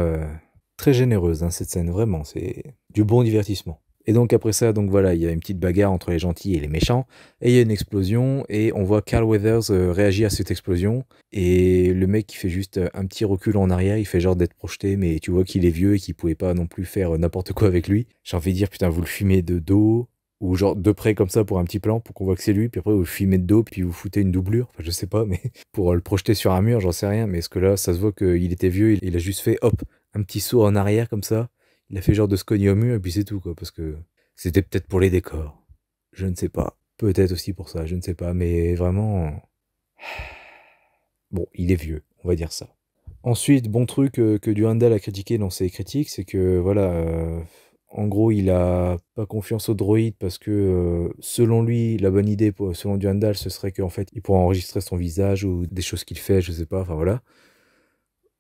très généreuse hein, cette scène, vraiment, c'est du bon divertissement. Et donc après ça, donc voilà, il y a une petite bagarre entre les gentils et les méchants, et il y a une explosion, et on voit Carl Weathers réagir à cette explosion, et le mec qui fait juste un petit recul en arrière, il fait genre d'être projeté, mais tu vois qu'il est vieux et qu'il pouvait pas non plus faire n'importe quoi avec lui. J'ai envie de dire, putain, vous le filmez de dos, ou genre de près comme ça pour un petit plan, pour qu'on voit que c'est lui, puis après vous le filmez de dos, puis vous foutez une doublure, enfin je sais pas, mais pour le projeter sur un mur, j'en sais rien, mais est-ce que là, ça se voit qu'il était vieux, il a juste fait, hop, un petit saut en arrière comme ça, il a fait genre de se cogner au mur et puis c'est tout quoi, parce que c'était peut-être pour les décors. Je ne sais pas. Peut-être aussi pour ça, je ne sais pas, mais vraiment... Bon, il est vieux, on va dire ça. Ensuite, bon truc que Durandal a critiqué dans ses critiques, c'est que voilà, En gros, il a pas confiance au droïde parce que, selon lui, la bonne idée, selon Durandal, ce serait qu'en fait, il pourrait enregistrer son visage ou des choses qu'il fait, je sais pas, enfin voilà.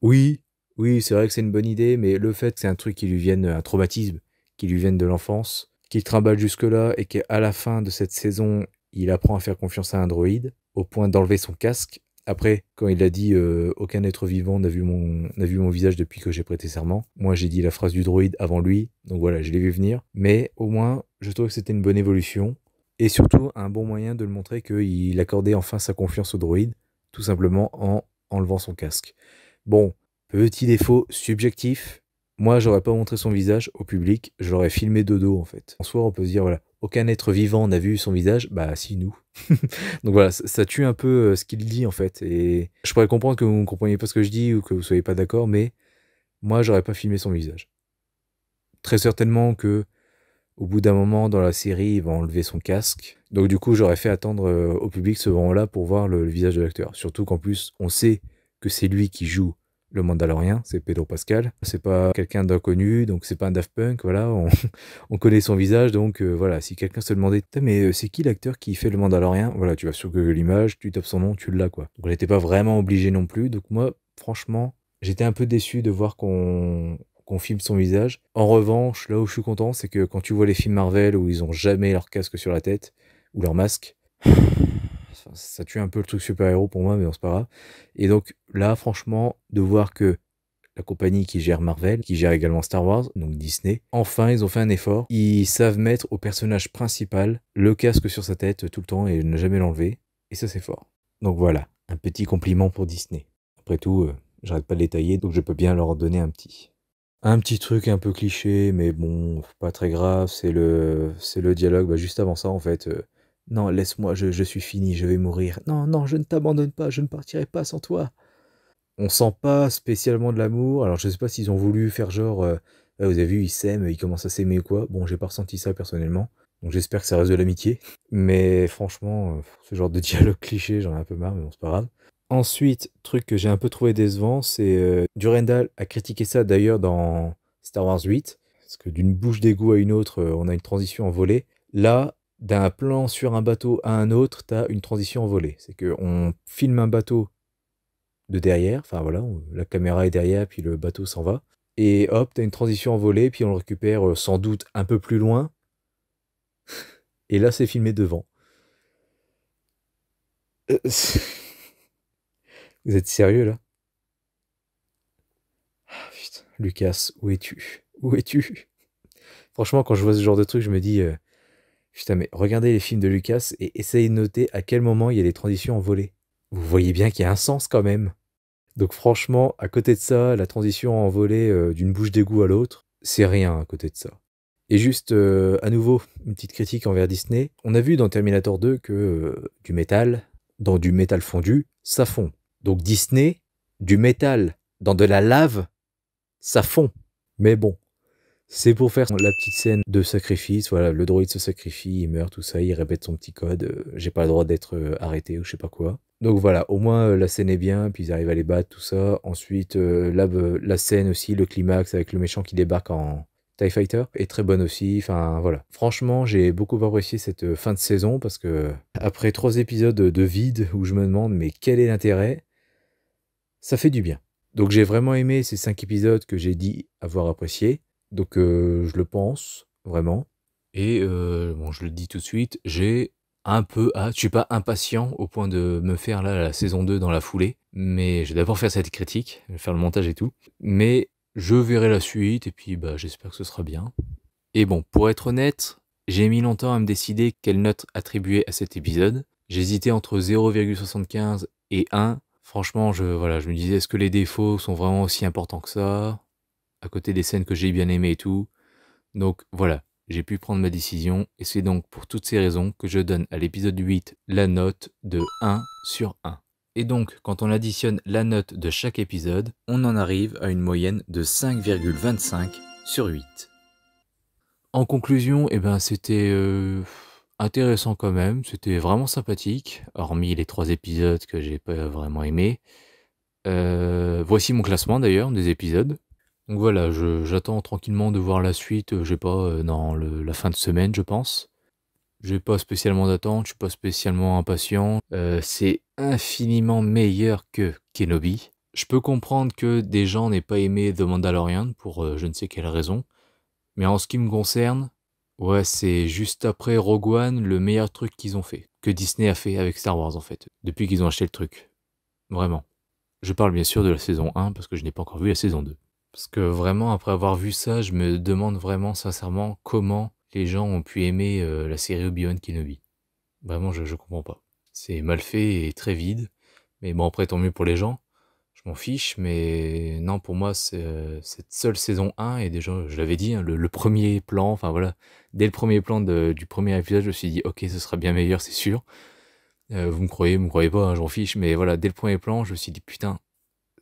Oui, oui, c'est vrai que c'est une bonne idée, mais le fait que c'est un truc qui lui vienne, un traumatisme, qui lui vienne de l'enfance, qu'il trimballe jusque-là et qu'à la fin de cette saison, il apprend à faire confiance à un droïde, au point d'enlever son casque. Après, quand il a dit aucun être vivant n'a vu mon visage depuis que j'ai prêté serment, moi j'ai dit la phrase du droïde avant lui, donc voilà, je l'ai vu venir. Mais au moins, je trouve que c'était une bonne évolution, et surtout un bon moyen de le montrer qu'il accordait enfin sa confiance au droïde, tout simplement en enlevant son casque. Bon, petit défaut subjectif, moi j'aurais pas montré son visage au public, je l'aurais filmé de dos en fait. En soi, on peut se dire, voilà, aucun être vivant n'a vu son visage, bah si, nous. Donc voilà, ça tue un peu ce qu'il dit en fait. Et je pourrais comprendre que vous ne compreniez pas ce que je dis ou que vous soyez pas d'accord, mais moi j'aurais pas filmé son visage. Très certainement que au bout d'un moment dans la série, il va enlever son casque. Donc du coup, j'aurais fait attendre au public ce moment-là pour voir le visage de l'acteur. Surtout qu'en plus, on sait que c'est lui qui joue le Mandalorien, c'est Pedro Pascal. C'est pas quelqu'un d'inconnu, donc c'est pas un Daft Punk, voilà, on connaît son visage, donc voilà, si quelqu'un se demandait, mais c'est qui l'acteur qui fait le Mandalorien? Voilà, tu vas sur Google Images, tu tapes son nom, tu l'as quoi. Donc on n'était pas vraiment obligé non plus, donc moi, franchement, j'étais un peu déçu de voir qu'on filme son visage. En revanche, là où je suis content, c'est que quand tu vois les films Marvel où ils ont jamais leur casque sur la tête, ou leur masque, ça tue un peu le truc super-héros pour moi, mais bon, c'est pas grave. Et donc là, franchement, de voir que la compagnie qui gère Marvel, qui gère également Star Wars, donc Disney, enfin, ils ont fait un effort. Ils savent mettre au personnage principal le casque sur sa tête tout le temps et ne jamais l'enlever. Et ça, c'est fort. Donc voilà, un petit compliment pour Disney. Après tout, j'arrête pas de détailler, donc je peux bien leur donner un petit. Un petit truc un peu cliché, mais bon, pas très grave, c'est le dialogue, bah, juste avant ça, en fait. Non, laisse-moi, je suis fini, je vais mourir. Non, non, je ne t'abandonne pas, je ne partirai pas sans toi. On sent pas spécialement de l'amour, alors je sais pas s'ils ont voulu faire genre, ouais, vous avez vu, ils s'aiment, ils commencent à s'aimer ou quoi. Bon, j'ai pas ressenti ça personnellement, donc j'espère que ça reste de l'amitié. Mais franchement, ce genre de dialogue cliché, j'en ai un peu marre, mais bon, c'est pas grave. Ensuite, truc que j'ai un peu trouvé décevant, c'est Durandal a critiqué ça d'ailleurs dans Star Wars 8, parce que d'une bouche d'égout à une autre, on a une transition en volée. Là, d'un plan sur un bateau à un autre, t'as une transition en volée. C'est qu'on filme un bateau de derrière, enfin voilà, la caméra est derrière, puis le bateau s'en va. Et hop, t'as une transition en volée, puis on le récupère sans doute un peu plus loin. Et là, c'est filmé devant. Vous êtes sérieux là? Ah, putain, Lucas, où es-tu? Où es-tu? Franchement, quand je vois ce genre de truc, je me dis, putain, mais regardez les films de Lucas et essayez de noter à quel moment il y a des transitions en volée. Vous voyez bien qu'il y a un sens quand même. Donc franchement, à côté de ça, la transition en volée d'une bouche d'égout à l'autre, c'est rien à côté de ça. Et juste, à nouveau, une petite critique envers Disney. On a vu dans Terminator 2 que du métal, dans du métal fondu, ça fond. Donc Disney, du métal dans de la lave, ça fond. Mais bon, c'est pour faire la petite scène de sacrifice. Voilà, le droïde se sacrifie, il meurt, tout ça, il répète son petit code. J'ai pas le droit d'être arrêté ou je sais pas quoi. Donc voilà, au moins la scène est bien, puis ils arrivent à les battre, tout ça. Ensuite, la scène aussi, le climax avec le méchant qui débarque en TIE Fighter est très bonne aussi. Enfin voilà, franchement, j'ai beaucoup apprécié cette fin de saison parce que après 3 épisodes de vide où je me demande mais quel est l'intérêt, ça fait du bien. Donc j'ai vraiment aimé ces 5 épisodes que j'ai dit avoir appréciés. Donc je le pense, vraiment. Et bon, je le dis tout de suite, j'ai un peu hâte. Je suis pas impatient au point de me faire là la saison 2 dans la foulée. Mais je vais d'abord faire cette critique, faire le montage et tout. Mais je verrai la suite et puis bah, j'espère que ce sera bien. Et bon, pour être honnête, j'ai mis longtemps à me décider quelle note attribuer à cet épisode. J'hésitais entre 0,75 et 1. Franchement, voilà, je me disais, est-ce que les défauts sont vraiment aussi importants que ça? À côté des scènes que j'ai bien aimées et tout. Donc voilà, j'ai pu prendre ma décision et c'est donc pour toutes ces raisons que je donne à l'épisode 8 la note de 1 sur 1. Et donc, quand on additionne la note de chaque épisode, on en arrive à une moyenne de 5,25 sur 8. En conclusion, eh ben, c'était intéressant quand même, c'était vraiment sympathique, hormis les 3 épisodes que j'ai pas vraiment aimés. Voici mon classement d'ailleurs des épisodes. Donc voilà, j'attends tranquillement de voir la suite, je sais pas, dans la fin de semaine, je pense. J'ai pas spécialement d'attente, je suis pas spécialement impatient. C'est infiniment meilleur que Kenobi. Je peux comprendre que des gens n'aient pas aimé The Mandalorian pour je ne sais quelle raison. Mais en ce qui me concerne, ouais, c'est juste après Rogue One le meilleur truc qu'ils ont fait. Que Disney a fait avec Star Wars en fait. Depuis qu'ils ont acheté le truc. Vraiment. Je parle bien sûr de la saison 1 parce que je n'ai pas encore vu la saison 2. Parce que vraiment, après avoir vu ça, je me demande vraiment sincèrement comment les gens ont pu aimer la série Obi-Wan Kenobi. Vraiment, je comprends pas. C'est mal fait et très vide. Mais bon, après, tant mieux pour les gens. Je m'en fiche, mais non, pour moi, cette seule saison 1, et déjà, je l'avais dit, hein, le premier plan, enfin voilà, dès le premier plan du premier épisode, je me suis dit, ok, ce sera bien meilleur, c'est sûr. Vous me croyez pas, hein, j'en fiche, mais voilà, dès le premier plan, je me suis dit, putain,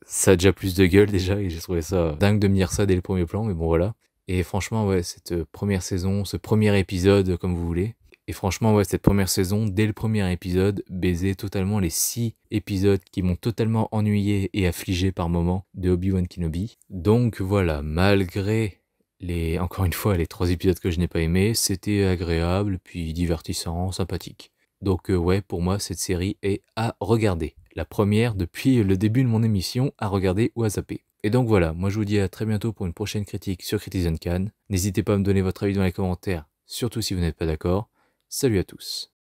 ça a déjà plus de gueule déjà, et j'ai trouvé ça dingue de me dire ça dès le premier plan, mais bon voilà. Et franchement, ouais, cette première saison, ce premier épisode, comme vous voulez, et franchement, ouais, cette première saison, dès le premier épisode, baisait totalement les 6 épisodes qui m'ont totalement ennuyé et affligé par moments de Obi-Wan Kenobi. Donc voilà, malgré encore une fois, les 3 épisodes que je n'ai pas aimés, c'était agréable, puis divertissant, sympathique. Donc ouais, pour moi, cette série est à regarder. La première depuis le début de mon émission, à regarder ou à zapper. Et donc voilà, moi je vous dis à très bientôt pour une prochaine critique sur Citizen Khan. N'hésitez pas à me donner votre avis dans les commentaires, surtout si vous n'êtes pas d'accord. Salut à tous.